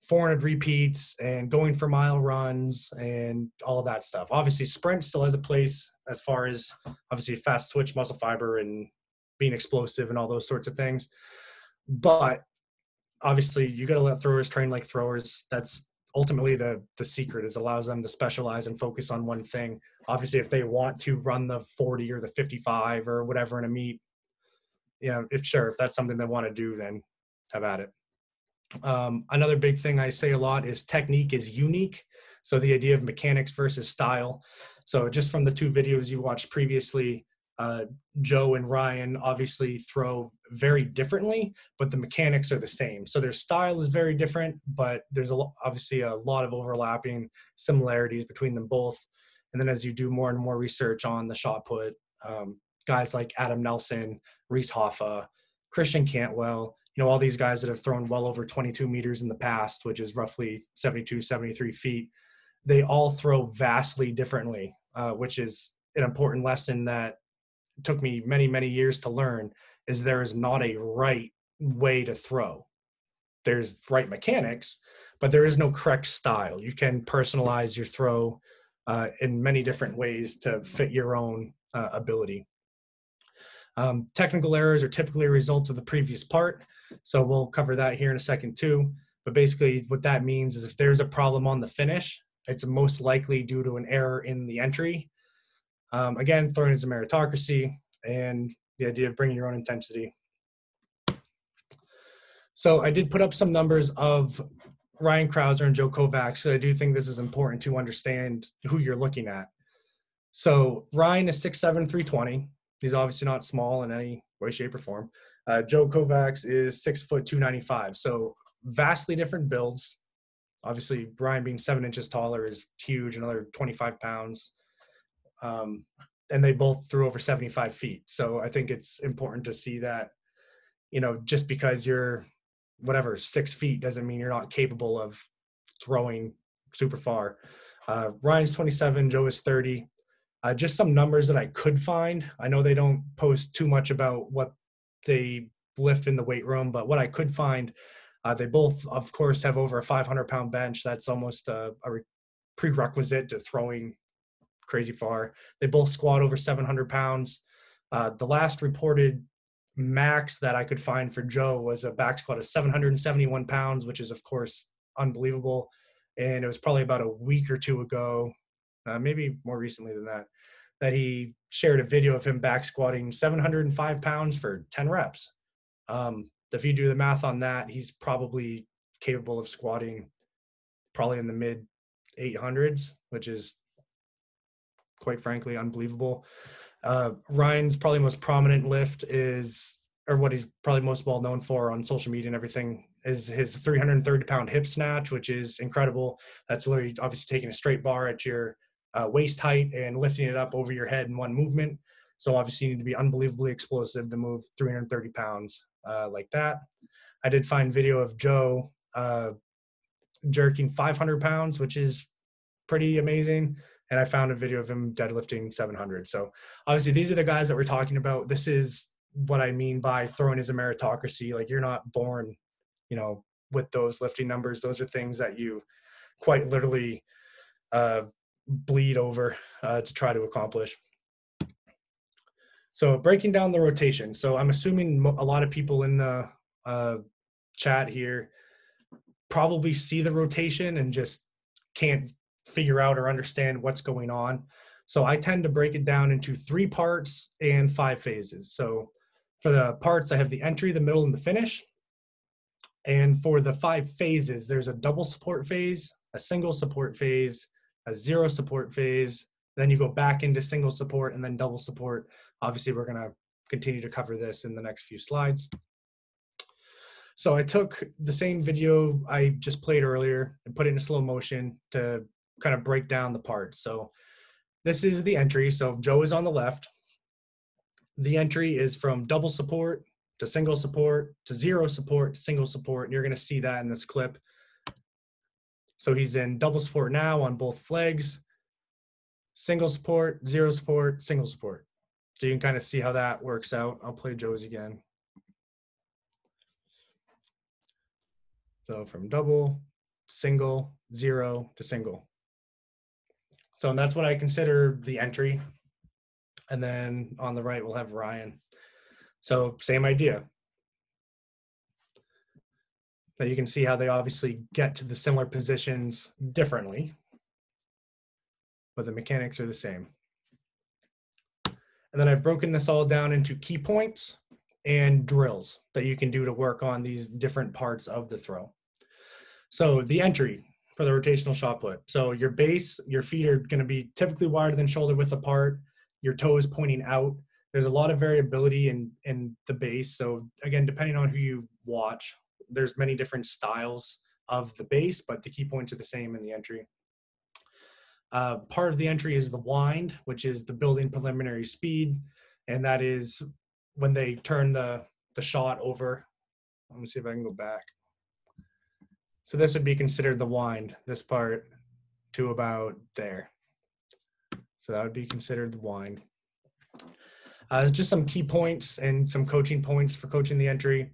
400 repeats and going for mile runs and all of that stuff. Obviously, sprint still has a place as far as obviously fast twitch muscle fiber and being explosive and all those sorts of things. But obviously, you got to let throwers train like throwers. That's ultimately the secret, is allows them to specialize and focus on one thing. Obviously, if they want to run the 40 or the 55 or whatever in a meet, if that's something they want to do, then have at it. Another big thing I say a lot is technique is unique. So the idea of mechanics versus style. So just from the 2 videos you watched previously, Joe and Ryan obviously throw very differently, but the mechanics are the same. So their style is very different, but there's obviously a lot of overlapping similarities between them both. And then as you do more and more research on the shot put, guys like Adam Nelson, Reese Hoffa, Christian Cantwell, all these guys that have thrown well over 22 meters in the past, which is roughly 72, 73 feet, they all throw vastly differently, which is an important lesson that took me many, many years to learn, is there is not a right way to throw. There's right mechanics, but there is no correct style. You can personalize your throw in many different ways to fit your own ability. Technical errors are typically a result of the previous part. So we'll cover that here in a second too. But basically what that means is if there's a problem on the finish, it's most likely due to an error in the entry. Again, throwing is a meritocracy and the idea of bringing your own intensity. So I did put up some numbers of Ryan Krauser and Joe Kovacs. So I do think this is important to understand who you're looking at. So Ryan is 6'7", 320. He's obviously not small in any way, shape, or form. Joe Kovacs is 6 foot 295. So vastly different builds. Obviously, Brian being 7 inches taller is huge, another 25 pounds. And they both threw over 75 feet. So I think it's important to see that, you know, just because you're whatever 6 feet doesn't mean you're not capable of throwing super far. Ryan's 27, Joe is 30. Just some numbers that I could find. I know they don't post too much about what they lift in the weight room, but what I could find, they both, of course, have over a 500-pound bench. That's almost a prerequisite to throwing crazy far. They both squat over 700 pounds. The last reported max that I could find for Joe was a back squat of 771 pounds, which is, of course, unbelievable. And it was probably about a week or two ago, maybe more recently than that, that he shared a video of him back squatting 705 pounds for 10 reps. If you do the math on that, he's probably capable of squatting probably in the mid 800s, which is quite frankly unbelievable. Ryan's probably most prominent lift is, or what he's probably most well known for on social media and everything, is his 330-pound hip snatch, which is incredible. That's literally obviously taking a straight bar at your waist height and lifting it up over your head in one movement. So obviously you need to be unbelievably explosive to move 330 pounds like that. I did find video of Joe jerking 500 pounds, which is pretty amazing. And I found a video of him deadlifting 700. So obviously these are the guys that we're talking about. This is what I mean by throwing is a meritocracy. Like, you're not born, you know, with those lifting numbers. Those are things that you quite literally bleed over to try to accomplish. So breaking down the rotation. So I'm assuming a lot of people in the chat here probably see the rotation and just can't figure out or understand what's going on. So I tend to break it down into 3 parts and 5 phases. So for the parts, I have the entry, the middle, and the finish. And for the 5 phases, there's a double support phase, a single support phase, a 0 support phase. Then you go back into single support and then double support. Obviously, we're going to continue to cover this in the next few slides. So I took the same video I just played earlier and put it in slow motion to kind of break down the parts. So this is the entry. So Joe is on the left. The entry is from double support to single support to 0 support to single support. And you're going to see that in this clip. So he's in double support now on both legs, single support, 0 support, single support. So you can kind of see how that works out. I'll play Joe's again. So from double, single, 0 to single. So that's what I consider the entry. And then on the right, we'll have Ryan. So same idea. Now you can see how they obviously get to the similar positions differently, but the mechanics are the same. And then I've broken this all down into key points and drills that you can do to work on these different parts of the throw. So the entry for the rotational shot put. So your base, your feet are going to be typically wider than shoulder width apart. Your toe is pointing out. There's a lot of variability in the base. So again, depending on who you watch, there's many different styles of the base, but the key points are the same in the entry. Part of the entry is the wind, which is the building preliminary speed. And that is when they turn the shot over. Let me see if I can go back. So this would be considered the wind, this part to about there. So that would be considered the wind. Just some key points and some coaching points for coaching the entry.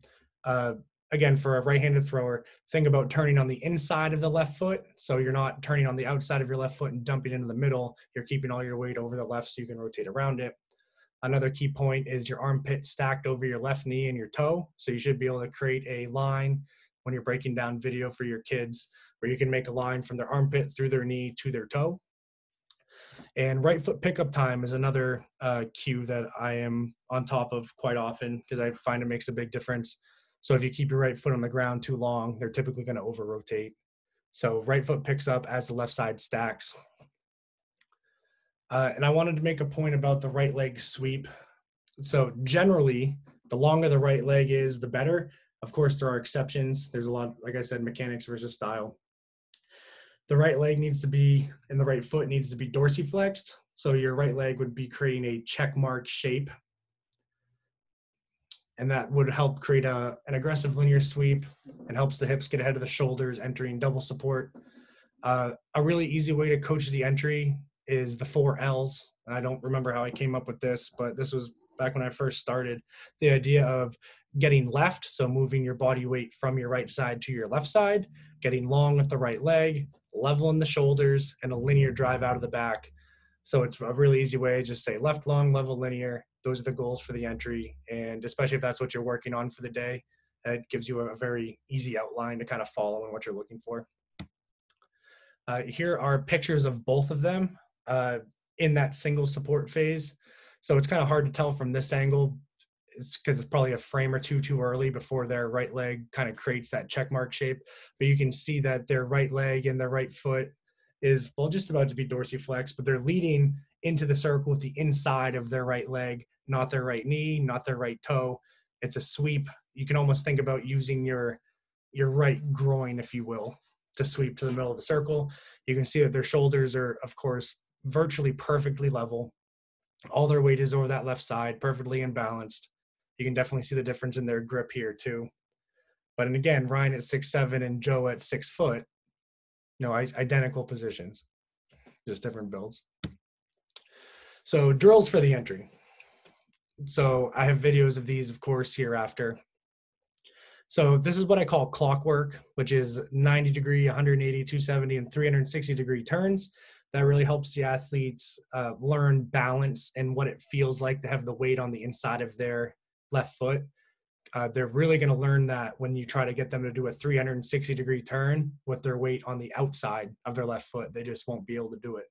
Again, for a right-handed thrower, think about turning on the inside of the left foot. So you're not turning on the outside of your left foot and dumping into the middle. You're keeping all your weight over the left so you can rotate around it. Another key point is your armpit stacked over your left knee and your toe. So you should be able to create a line when you're breaking down video for your kids, where you can make a line from their armpit through their knee to their toe. And right foot pickup time is another cue that I am on top of quite often because I find it makes a big difference. So if you keep your right foot on the ground too long, they're typically going to over rotate. So right foot picks up as the left side stacks. And I wanted to make a point about the right leg sweep. So generally, the longer the right leg is, the better. Of course, there are exceptions. There's a lot, like I said, mechanics versus style. The right leg needs to be, and the right foot needs to be dorsiflexed. So your right leg would be creating a check mark shape. And that would help create an aggressive linear sweep and helps the hips get ahead of the shoulders, entering double support. A really easy way to coach the entry is the 4 L's. And I don't remember how I came up with this, but this was back when I first started. The idea of getting left, so moving your body weight from your right side to your left side, getting long with the right leg, leveling the shoulders, and a linear drive out of the back. So it's a really easy way. Just say left long, level linear. Those are the goals for the entry. And especially if that's what you're working on for the day, it gives you a very easy outline to kind of follow and what you're looking for. Here are pictures of both of them in that single support phase. So it's kind of hard to tell from this angle. It's because it's probably a frame or two too early before their right leg kind of creates that check mark shape. But you can see that their right leg and their right foot is, well, just about to be dorsiflexed, but they're leading into the circle with the inside of their right leg, not their right knee, not their right toe. It's a sweep. You can almost think about using your right groin, if you will, to sweep to the middle of the circle. You can see that their shoulders are, of course, virtually perfectly level. All their weight is over that left side, perfectly imbalanced. You can definitely see the difference in their grip here too. But and again, Ryan at 6'7" and Joe at 6 foot, identical positions, just different builds. So drills for the entry. So I have videos of these, of course, hereafter. So this is what I call clockwork, which is 90 degree, 180, 270, and 360 degree turns. That really helps the athletes learn balance and what it feels like to have the weight on the inside of their left foot. They're really going to learn that when you try to get them to do a 360 degree turn with their weight on the outside of their left foot. They just won't be able to do it.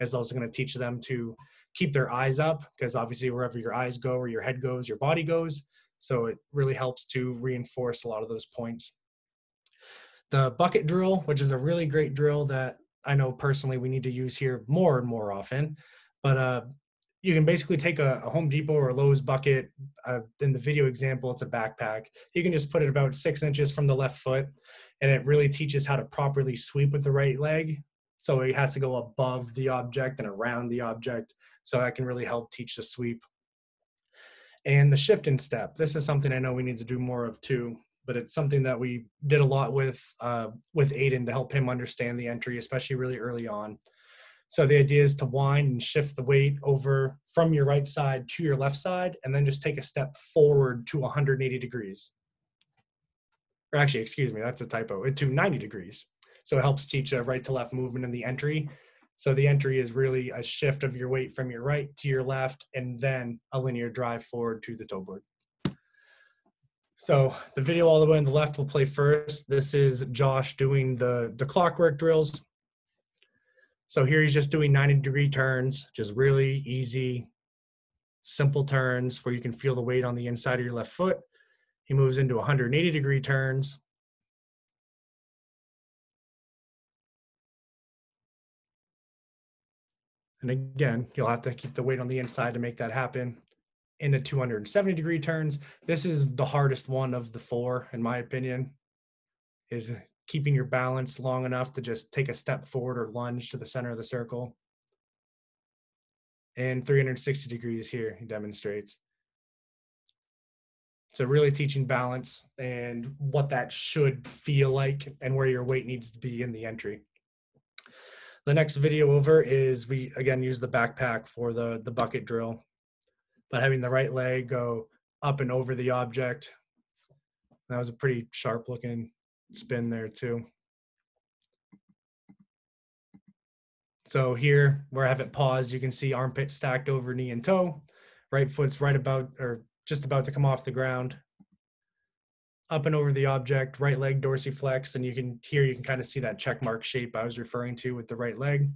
It's also going to teach them to keep their eyes up, because obviously wherever your eyes go or your head goes, your body goes. So it really helps to reinforce a lot of those points. The bucket drill, which is a really great drill that I know personally we need to use here more and more often. But you can basically take a Home Depot or a Lowe's bucket. In the video example, it's a backpack. You can just put it about 6 inches from the left foot, and it really teaches how to properly sweep with the right leg. So it has to go above the object and around the object. So that can really help teach the sweep. And the shift and step. This is something I know we need to do more of too, but it's something that we did a lot with Aiden to help him understand the entry, especially really early on. So the idea is to wind and shift the weight over from your right side to your left side, and then just take a step forward to 180 degrees. Or actually, excuse me, that's a typo, to 90 degrees. So it helps teach a right to left movement in the entry. So the entry is really a shift of your weight from your right to your left, and then a linear drive forward to the toe board. So the video all the way on the left will play first. This is Josh doing the clockwork drills. So here he's just doing 90 degree turns, just really easy, simple turns where you can feel the weight on the inside of your left foot. He moves into 180 degree turns. And again, you'll have to keep the weight on the inside to make that happen. Into 270 degree turns. This is the hardest one of the 4, in my opinion, is keeping your balance long enough to just take a step forward or lunge to the center of the circle. And 360 degrees here, he demonstrates. So really teaching balance and what that should feel like and where your weight needs to be in the entry. The next video over is we, again, use the backpack for the bucket drill, but having the right leg go up and over the object. That was a pretty sharp looking spin there too. So here, where I have it paused, you can see armpit stacked over knee and toe. Right foot's right about, or just about to come off the ground. Up and over the object, right leg dorsiflex, and you can kind of see that check mark shape I was referring to with the right leg.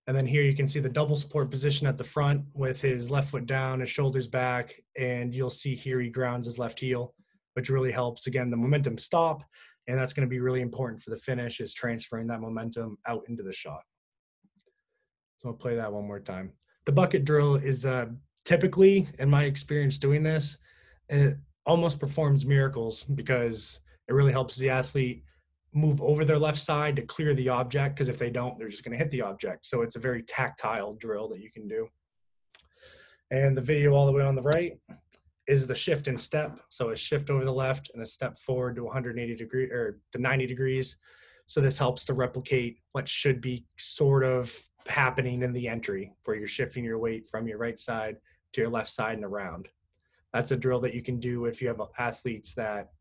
And then here you can see the double support position at the front with his left foot down, his shoulders back, and you'll see here he grounds his left heel, which really helps, again, the momentum stop, and that's going to be really important for the finish, is transferring that momentum out into the shot. So I'll play that one more time. The bucket drill is typically, in my experience doing this, it almost performs miracles because it really helps the athlete move over their left side to clear the object, because if they don't, they're just going to hit the object. So it's a very tactile drill that you can do. And the video all the way on the right is the shift and step. So a shift over the left and a step forward to 180 degrees or to 90 degrees. So this helps to replicate what should be sort of happening in the entry, where you're shifting your weight from your right side to your left side and around. That's a drill that you can do if you have athletes that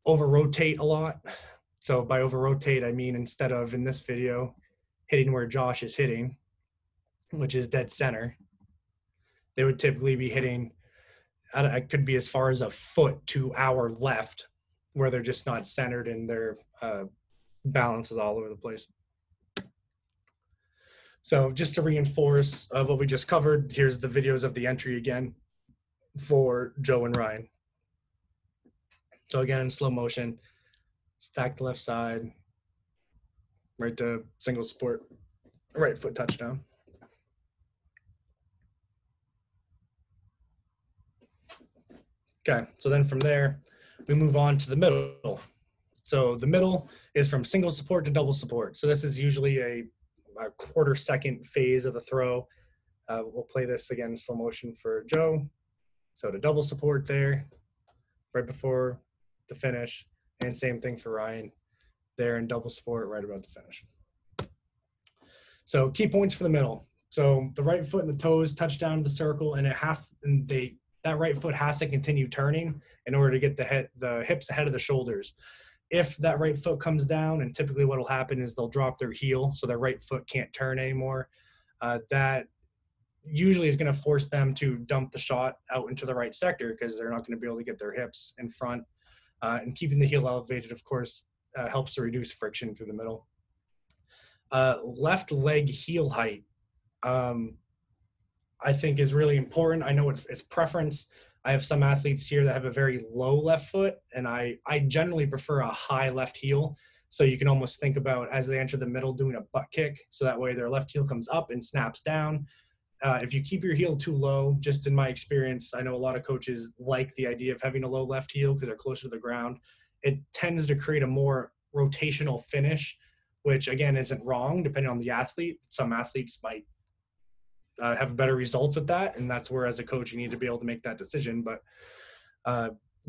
over rotate a lot. So by over rotate, I mean, instead of in this video hitting where Josh is hitting, which is dead center, they would typically be hitting, it could be as far as a foot to our left, where they're just not centered and their balance is all over the place. So just to reinforce what we just covered, here's the videos of the entry again for Joe and Ryan. So again, in slow motion, stack the left side, right to single support, right foot touchdown. Okay, so then from there, we move on to the middle. So the middle is from single support to double support. So this is usually a quarter second phase of the throw. We'll play this again in slow motion for Joe. So to double support there, right before the finish, and same thing for Ryan there in double support right about the finish. So key points for the middle. So the right foot and the toes touch down to the circle, and that right foot has to continue turning in order to get the hips ahead of the shoulders. If that right foot comes down, and typically what will happen is they'll drop their heel, so their right foot can't turn anymore. That usually is going to force them to dump the shot out into the right sector, because they're not going to be able to get their hips in front. And keeping the heel elevated, of course, helps to reduce friction through the middle. Left leg heel height, I think, is really important. I know it's preference. I have some athletes here that have a very low left foot, and I generally prefer a high left heel. So you can almost think about, as they enter the middle, doing a butt kick. So that way their left heel comes up and snaps down. If you keep your heel too low, just in my experience, I know a lot of coaches like the idea of having a low left heel because they're closer to the ground. It tends to create a more rotational finish, which again isn't wrong depending on the athlete. Some athletes might have better results with that, and that's where, as a coach, you need to be able to make that decision. But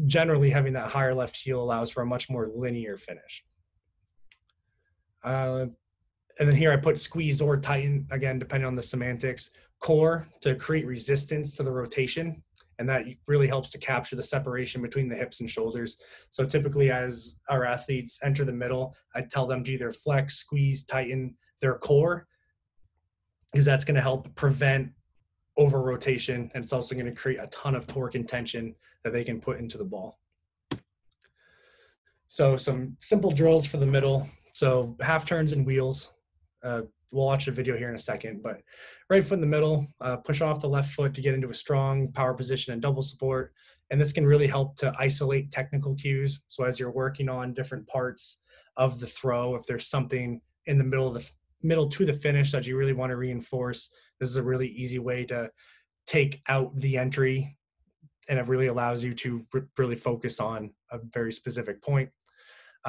generally, having that higher left heel allows for a much more linear finish. And then here I put squeeze or tighten, again, depending on the semantics. Core to create resistance to the rotation, and that really helps to capture the separation between the hips and shoulders. So typically, as our athletes enter the middle, I tell them to either flex, squeeze, tighten their core, because that's going to help prevent over rotation, and it's also going to create a ton of torque and tension that they can put into the ball. So some simple drills for the middle. So half turns and wheels. We'll watch a video here in a second, but right foot in the middle, push off the left foot to get into a strong power position and double support. And this can really help to isolate technical cues. So as you're working on different parts of the throw, if there's something in the middle to the finish that you really want to reinforce, this is a really easy way to take out the entry, and it really allows you to really focus on a very specific point.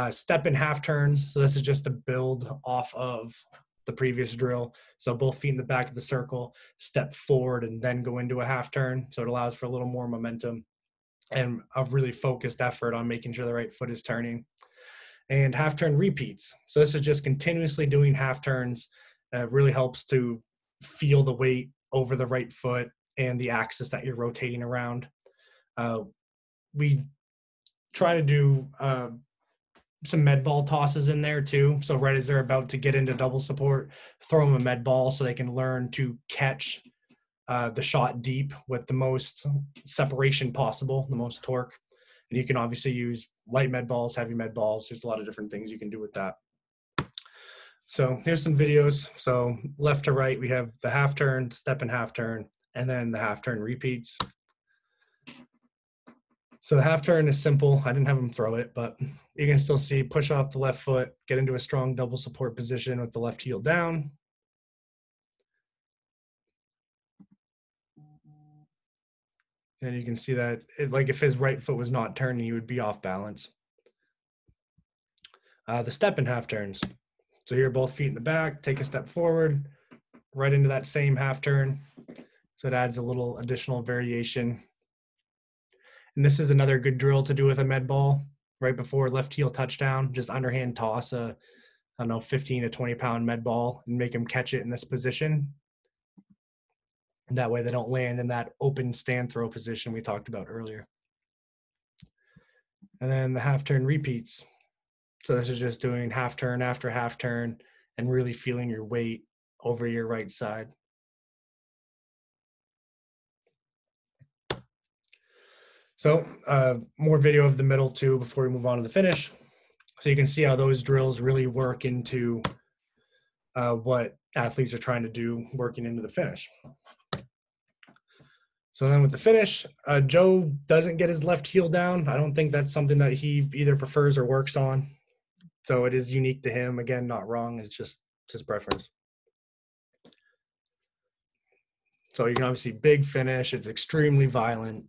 Step and half turns. So this is just to build off of the previous drill. So both feet in the back of the circle, step forward and then go into a half turn. So it allows for a little more momentum and a really focused effort on making sure the right foot is turning. And half turn repeats. So this is just continuously doing half turns. Really helps to feel the weight over the right foot and the axis that you're rotating around. We try to do some med ball tosses in there too. So right as they're about to get into double support, throw them a med ball so they can learn to catch the shot deep with the most separation possible, the most torque. And you can obviously use light med balls, heavy med balls. There's a lot of different things you can do with that. So here's some videos. So left to right, we have the half turn, step and half turn, and then the half turn repeats. So the half turn is simple. I didn't have him throw it, but you can still see push off the left foot, get into a strong double support position with the left heel down. And you can see that like if his right foot was not turning, he would be off balance. The step and half turns. So here, both feet in the back, take a step forward, right into that same half turn. So it adds a little additional variation. And this is another good drill to do with a med ball right before left heel touchdown. Just underhand toss a, I don't know, 15 to 20 pound med ball and make them catch it in this position. And that way they don't land in that open stand throw position we talked about earlier. And then the half turn repeats. So this is just doing half turn after half turn and really feeling your weight over your right side. So more video of the middle too before we move on to the finish. So you can see how those drills really work into what athletes are trying to do working into the finish. So then with the finish, Joe doesn't get his left heel down. I don't think that's something that he either prefers or works on. So it is unique to him. Again, not wrong. It's just his preference. So you can obviously big finish. It's extremely violent,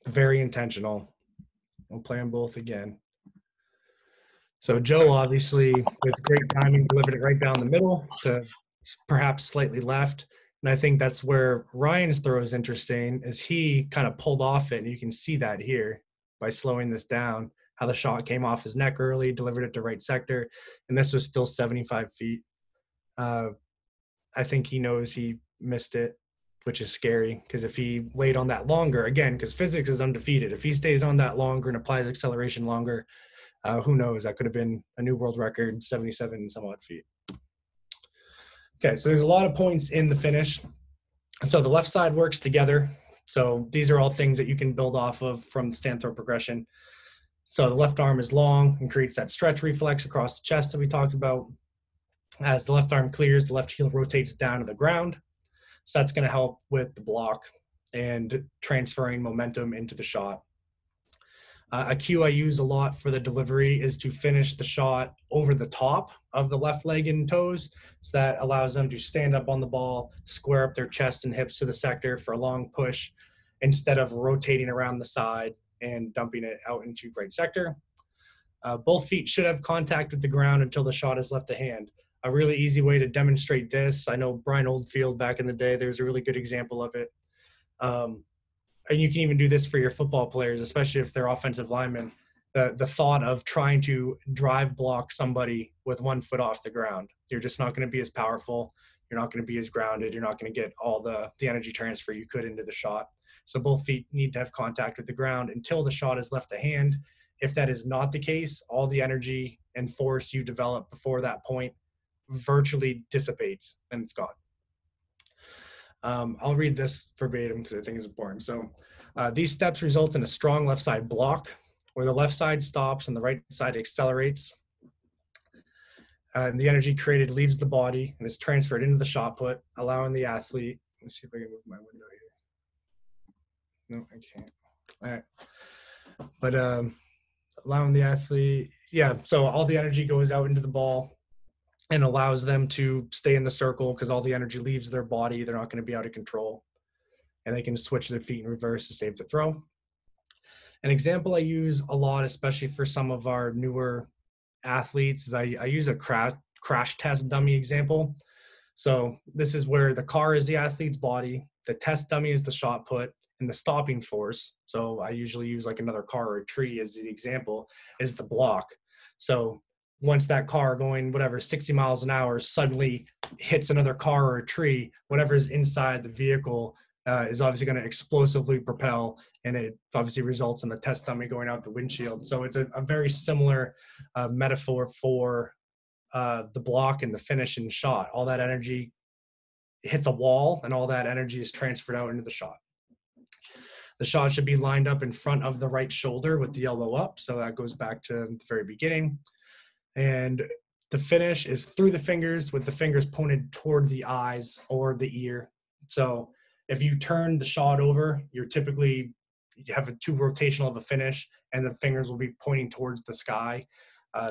very intentional. We'll play them both again. So Joe, obviously, with great timing, delivered it right down the middle to perhaps slightly left. And I think that's where Ryan's throw is interesting, is he kind of pulled off it. And you can see that here by slowing this down, how the shot came off his neck early, delivered it to right sector. And this was still 75 feet. I think he knows he missed it, which is scary, because if he laid on that longer, again, because physics is undefeated, if he stays on that longer and applies acceleration longer, who knows, that could have been a new world record, 77 and some odd feet. Okay, so there's a lot of points in the finish. So the left side works together. So these are all things that you can build off of from the stand throw progression. So the left arm is long and creates that stretch reflex across the chest that we talked about. As the left arm clears, the left heel rotates down to the ground. So that's going to help with the block and transferring momentum into the shot. A cue I use a lot for the delivery is to finish the shot over the top of the left leg and toes. So that allows them to stand up on the ball, square up their chest and hips to the sector for a long push, instead of rotating around the side and dumping it out into right sector. Both feet should have contact with the ground until the shot has left the hand. A really easy way to demonstrate this, I know Brian Oldfield back in the day, there's a really good example of it. And you can even do this for your football players, especially if they're offensive linemen. The thought of trying to drive block somebody with 1 foot off the ground, you're just not going to be as powerful. You're not going to be as grounded. You're not going to get all the energy transfer you could into the shot. So both feet need to have contact with the ground until the shot has left the hand. If that is not the case, all the energy and force you develop before that point virtually dissipates and it's gone. I'll read this verbatim because I think it's important. So these steps result in a strong left side block where the left side stops and the right side accelerates. And the energy created leaves the body and is transferred into the shot put, allowing the athlete, let me see if I can move my window here. No, I can't. All right. But allowing the athlete, yeah, so all the energy goes out into the ball and allows them to stay in the circle because all the energy leaves their body. They're not going to be out of control. And they can switch their feet in reverse to save the throw. An example I use a lot, especially for some of our newer athletes, is I use a crash test dummy example. So this is where the car is the athlete's body, the test dummy is the shot put, and the stopping force, so I usually use like another car or a tree as the example, is the block. So once that car going whatever 60 miles an hour suddenly hits another car or a tree, whatever's inside the vehicle is obviously going to explosively propel, and it obviously results in the test dummy going out the windshield. So it's a very similar metaphor for the block and the finish and shot. All that energy hits a wall and all that energy is transferred out into the shot. The shot should be lined up in front of the right shoulder with the elbow up. So that goes back to the very beginning. And the finish is through the fingers with the fingers pointed toward the eyes or the ear. So if you turn the shot over, you have a too rotational of a finish and the fingers will be pointing towards the sky.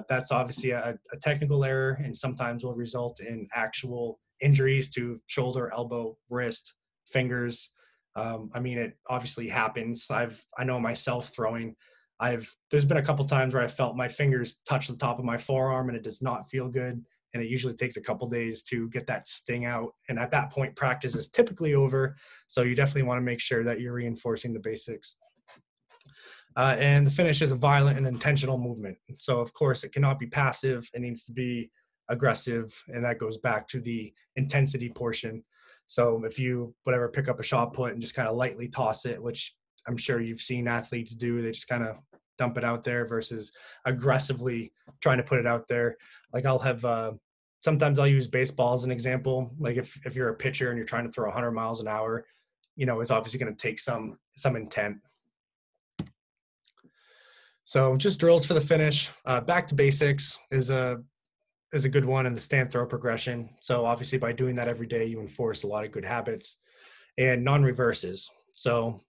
That's obviously a technical error and sometimes will result in actual injuries to shoulder, elbow, wrist, fingers. I mean, it obviously happens. I know myself throwing, There's been a couple times where I felt my fingers touch the top of my forearm and it does not feel good. And it usually takes a couple days to get that sting out. And at that point, practice is typically over. So you definitely want to make sure that you're reinforcing the basics. And the finish is a violent and intentional movement. So of course it cannot be passive. It needs to be aggressive. And that goes back to the intensity portion. So if you, whatever, pick up a shot put and just kind of lightly toss it, which I'm sure you've seen athletes do, they just kind of dump it out there versus aggressively trying to put it out there. Like I'll have, sometimes I'll use baseball as an example. Like if you're a pitcher and you're trying to throw 100 miles an hour, it's obviously going to take some intent. So just drills for the finish. Back to basics is a good one in the stand throw progression. So obviously by doing that every day, you enforce a lot of good habits. And non-reverses. So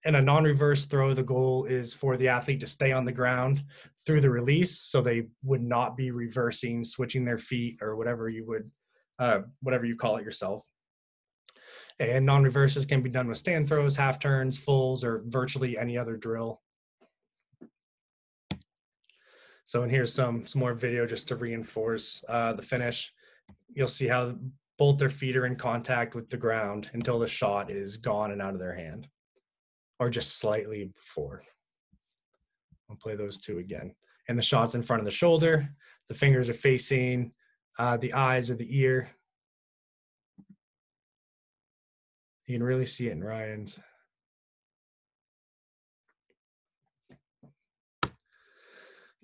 in a non-reverse throw, the goal is for the athlete to stay on the ground through the release. So they would not be reversing, switching their feet, or whatever you call it yourself. And non-reverses can be done with stand throws, half turns, fulls, or virtually any other drill. So, and here's some more video just to reinforce the finish. You'll see how both their feet are in contact with the ground until the shot is gone and out of their hand, or just slightly before. I'll play those two again. And the shot's in front of the shoulder. The fingers are facing the eyes or the ear. You can really see it in Ryan's.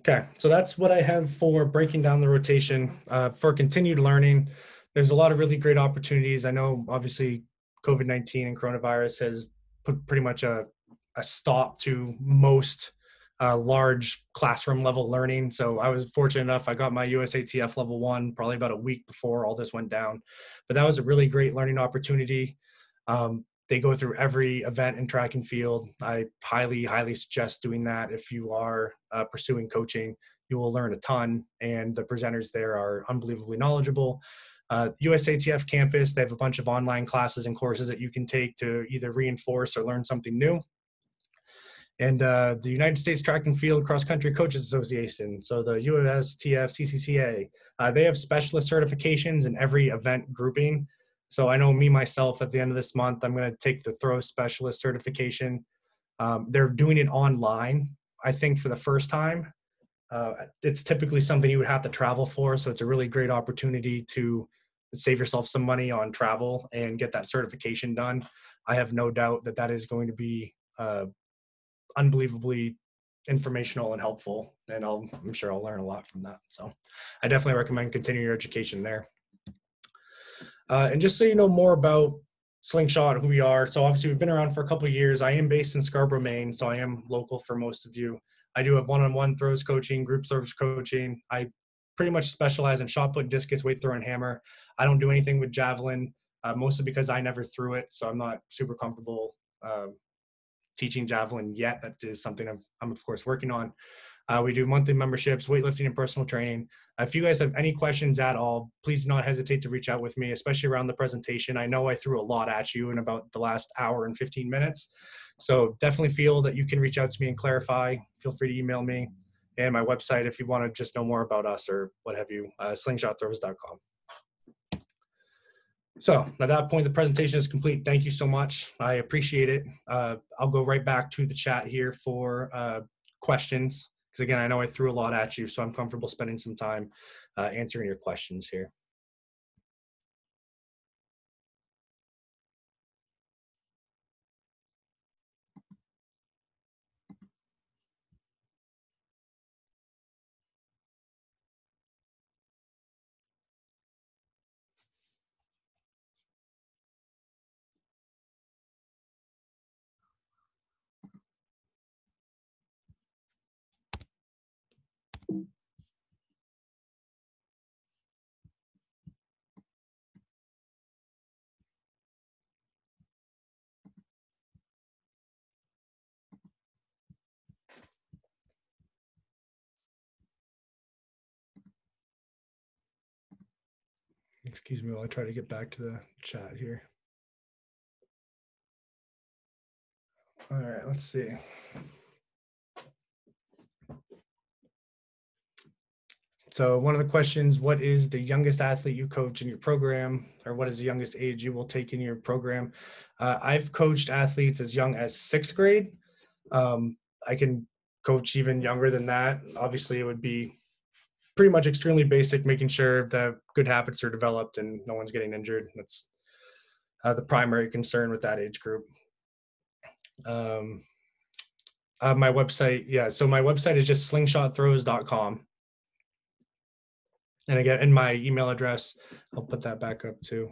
Okay, so that's what I have for breaking down the rotation. For continued learning, there's a lot of really great opportunities. I know, obviously, COVID-19 and coronavirus has put pretty much a stop to most large classroom level learning. So I was fortunate enough, I got my USATF level 1 probably about a week before all this went down. But that was a really great learning opportunity. They go through every event in track and field. I highly, highly suggest doing that. If you are pursuing coaching, you will learn a ton, and the presenters there are unbelievably knowledgeable. USATF campus, they have a bunch of online classes and courses that you can take to either reinforce or learn something new. And the United States Track and Field Cross Country Coaches Association, so the USTF CCCA, they have specialist certifications in every event grouping. So I know me, myself, at the end of this month, I'm going to take the throw specialist certification. They're doing it online, I think, for the first time. It's typically something you would have to travel for. So it's a really great opportunity to save yourself some money on travel and get that certification done. I have no doubt that is going to be unbelievably informational and helpful. And I'm sure I'll learn a lot from that. So I definitely recommend continuing your education there. And just so you know more about Slingshot, who we are. So obviously we've been around for a couple of years. I am based in Scarborough, Maine, so I am local for most of you. I do have one-on-one throws coaching, group throws coaching. I pretty much specialize in shot put, discus, weight throw, and hammer. I don't do anything with javelin, mostly because I never threw it, so I'm not super comfortable teaching javelin yet. That is something I'm of course working on. We do monthly memberships, weightlifting, and personal training. If you guys have any questions at all, please do not hesitate to reach out with me, especially around the presentation. I know I threw a lot at you in about the last hour and 15 minutes. So definitely feel that you can reach out to me and clarify. Feel free to email me, and my website if you want to just know more about us or what have you, slingshotthrows.com. So at that point, the presentation is complete. Thank you so much. I appreciate it. I'll go right back to the chat here for questions. Because again, I know I threw a lot at you, so I'm comfortable spending some time answering your questions here. Excuse me while I try to get back to the chat here. All right, let's see. So one of the questions, what is the youngest athlete you coach in your program, or what is the youngest age you will take in your program? I've coached athletes as young as 6th grade. I can coach even younger than that. Obviously, it would be pretty much extremely basic, making sure that good habits are developed and no one's getting injured. That's the primary concern with that age group. My website, yeah. So my website is just slingshotthrows.com. And again, in my email address, I'll put that back up too.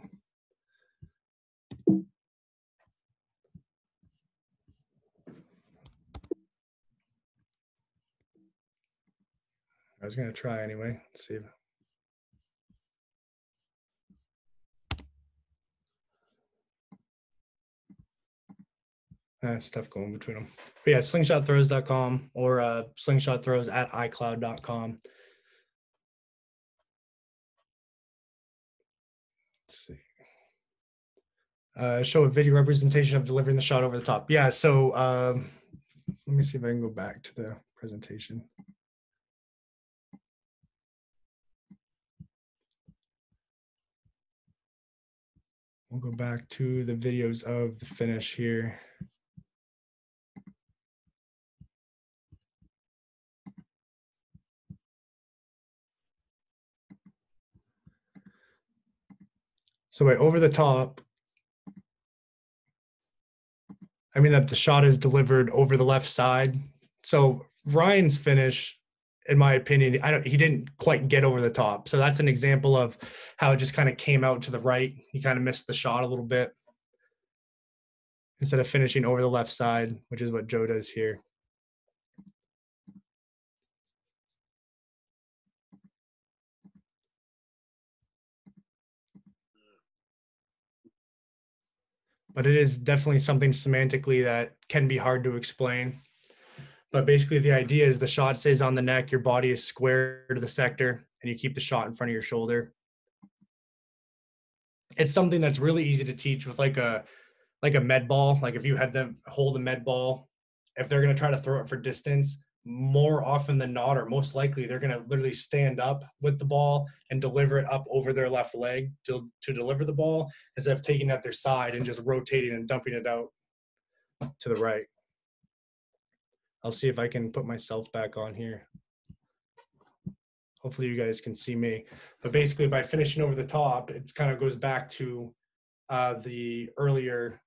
I was going to try anyway. Let's see. Stuff going between them. But yeah, slingshotthrows.com or slingshotthrows@icloud.com. Let's see. Show a video representation of delivering the shot over the top. Yeah, so let me see if I can go back to the presentation. We'll go back to the videos of the finish here. So by over the top, I mean that the shot is delivered over the left side. So Ryan's finish, in my opinion, he didn't quite get over the top. So that's an example of how it just kind of came out to the right. He kind of missed the shot a little bit instead of finishing over the left side, which is what Joe does here. But it is definitely something semantically that can be hard to explain. But basically the idea is the shot stays on the neck, your body is square to the sector, and you keep the shot in front of your shoulder. It's something that's really easy to teach with like a med ball. Like if you had them hold a med ball, if they're going to try to throw it for distance, more often than not, or most likely, they're going to literally stand up with the ball and deliver it up over their left leg to deliver the ball, instead of taking it at their side and just rotating and dumping it out to the right. I'll see if I can put myself back on here. Hopefully you guys can see me. But basically by finishing over the top, it kind of goes back to the earlier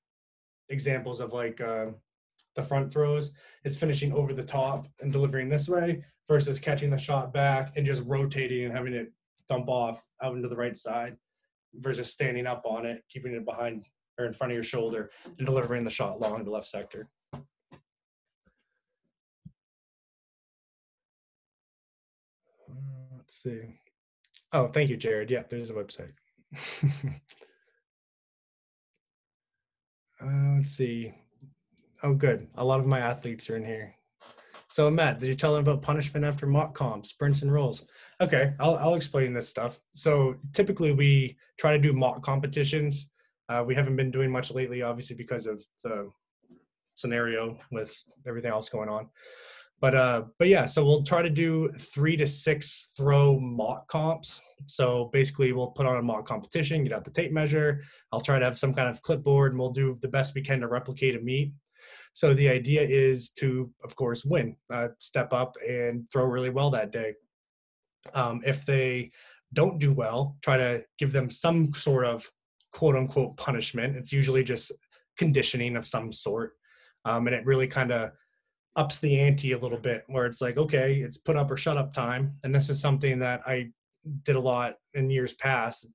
examples of like the front throws. It's finishing over the top and delivering this way versus catching the shot back and just rotating and having it dump off out into the right side versus standing up on it, keeping it behind or in front of your shoulder and delivering the shot long to left sector. Let's see. Oh, thank you, Jared. Yeah, there's a website. Let's see. Oh, good. A lot of my athletes are in here. So Matt, did you tell them about punishment after mock comps, sprints and rolls? Okay, I'll explain this stuff. So typically we try to do mock competitions. We haven't been doing much lately, obviously, because of the scenario with everything else going on. But yeah, so we'll try to do 3 to 6 throw mock comps. So basically we'll put on a mock competition, get out the tape measure. I'll try to have some kind of clipboard and we'll do the best we can to replicate a meet. So the idea is to, of course, win, step up and throw really well that day. If they don't do well, try to give them some sort of quote unquote punishment. It's usually just conditioning of some sort. And it really kind of ups the ante a little bit where it's like, okay, it's put up or shut up time. And this is something that I did a lot in years past.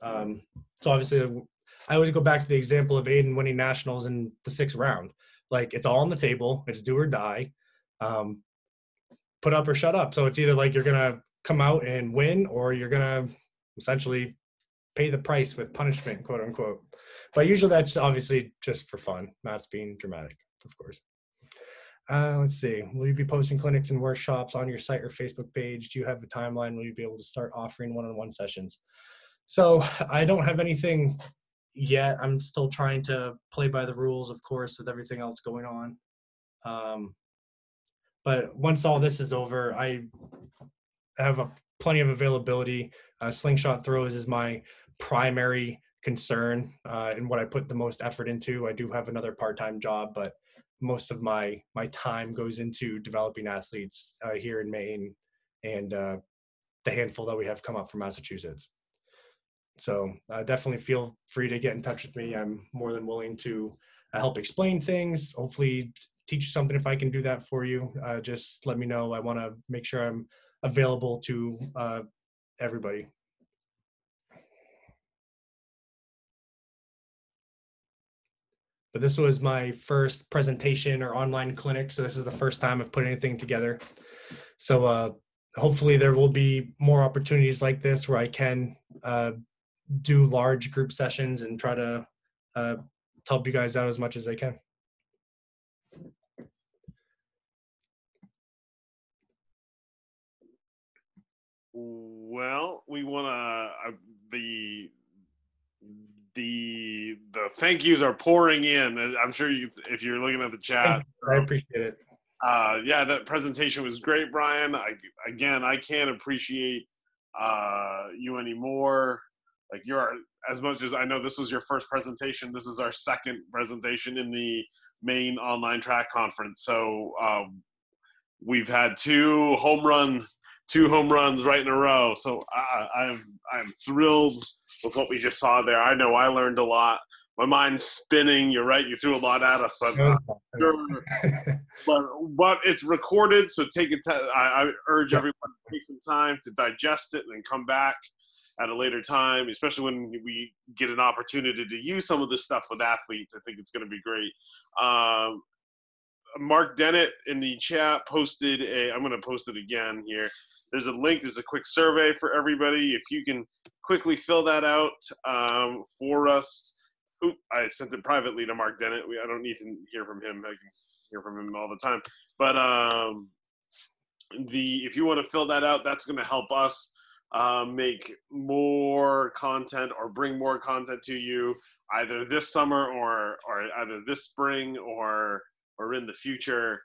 So obviously I always go back to the example of Aiden winning nationals in the 6th round. Like it's all on the table. It's do or die. Put up or shut up. So it's either like you're going to come out and win or you're going to essentially pay the price with punishment, quote unquote. But usually that's obviously just for fun. Matt's being dramatic, of course. Let's see. Will you be posting clinics and workshops on your site or Facebook page? Do you have a timeline? Will you be able to start offering one-on-one sessions? So I don't have anything yet. I'm still trying to play by the rules, of course, with everything else going on. But once all this is over, I have plenty of availability. Slingshot throws is my primary concern and what I put the most effort into. I do have another part-time job, but most of my time goes into developing athletes here in Maine and the handful that we have come up from Massachusetts. So definitely feel free to get in touch with me. I'm more than willing to help explain things, hopefully teach you something if I can do that for you. Just let me know. I want to make sure I'm available to everybody. But this was my first presentation or online clinic, so this is the first time I've put anything together. So hopefully there will be more opportunities like this where I can do large group sessions and try to help you guys out as much as I can. Well, we want to the thank yous are pouring in. I'm sure you, if you're looking at the chat. I appreciate it. Yeah, that presentation was great, Brian. I can't appreciate you anymore. Like, you're, as much as I know this was your first presentation, this is our second presentation in the main online track conference. So we've had two home runs right in a row. So I'm thrilled with what we just saw there. I know I learned a lot. My mind's spinning. You're right. You threw a lot at us, but sure. but it's recorded, so take it. I urge everyone to take some time to digest it and then come back at a later time, especially when we get an opportunity to use some of this stuff with athletes. I think it's going to be great. Mark Dennett in the chat posted I'm going to post it again here. There's a link. There's a quick survey for everybody. If you can quickly fill that out for us. I sent it privately to Mark Dennett. I don't need to hear from him. I can hear from him all the time. But if you want to fill that out, that's going to help us make more content or bring more content to you either this summer or either this spring or in the future.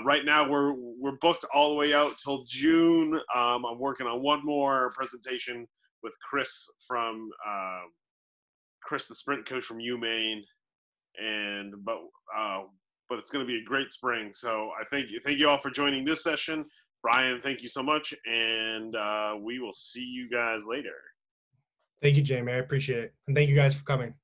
Right now we're booked all the way out till June. I'm working on one more presentation with Chris from Chris, the sprint coach from UMaine, but it's going to be a great spring. So I thank you all for joining this session. Brian, thank you so much, and we will see you guys later. Thank you, Jamie. I appreciate it, and thank you guys for coming.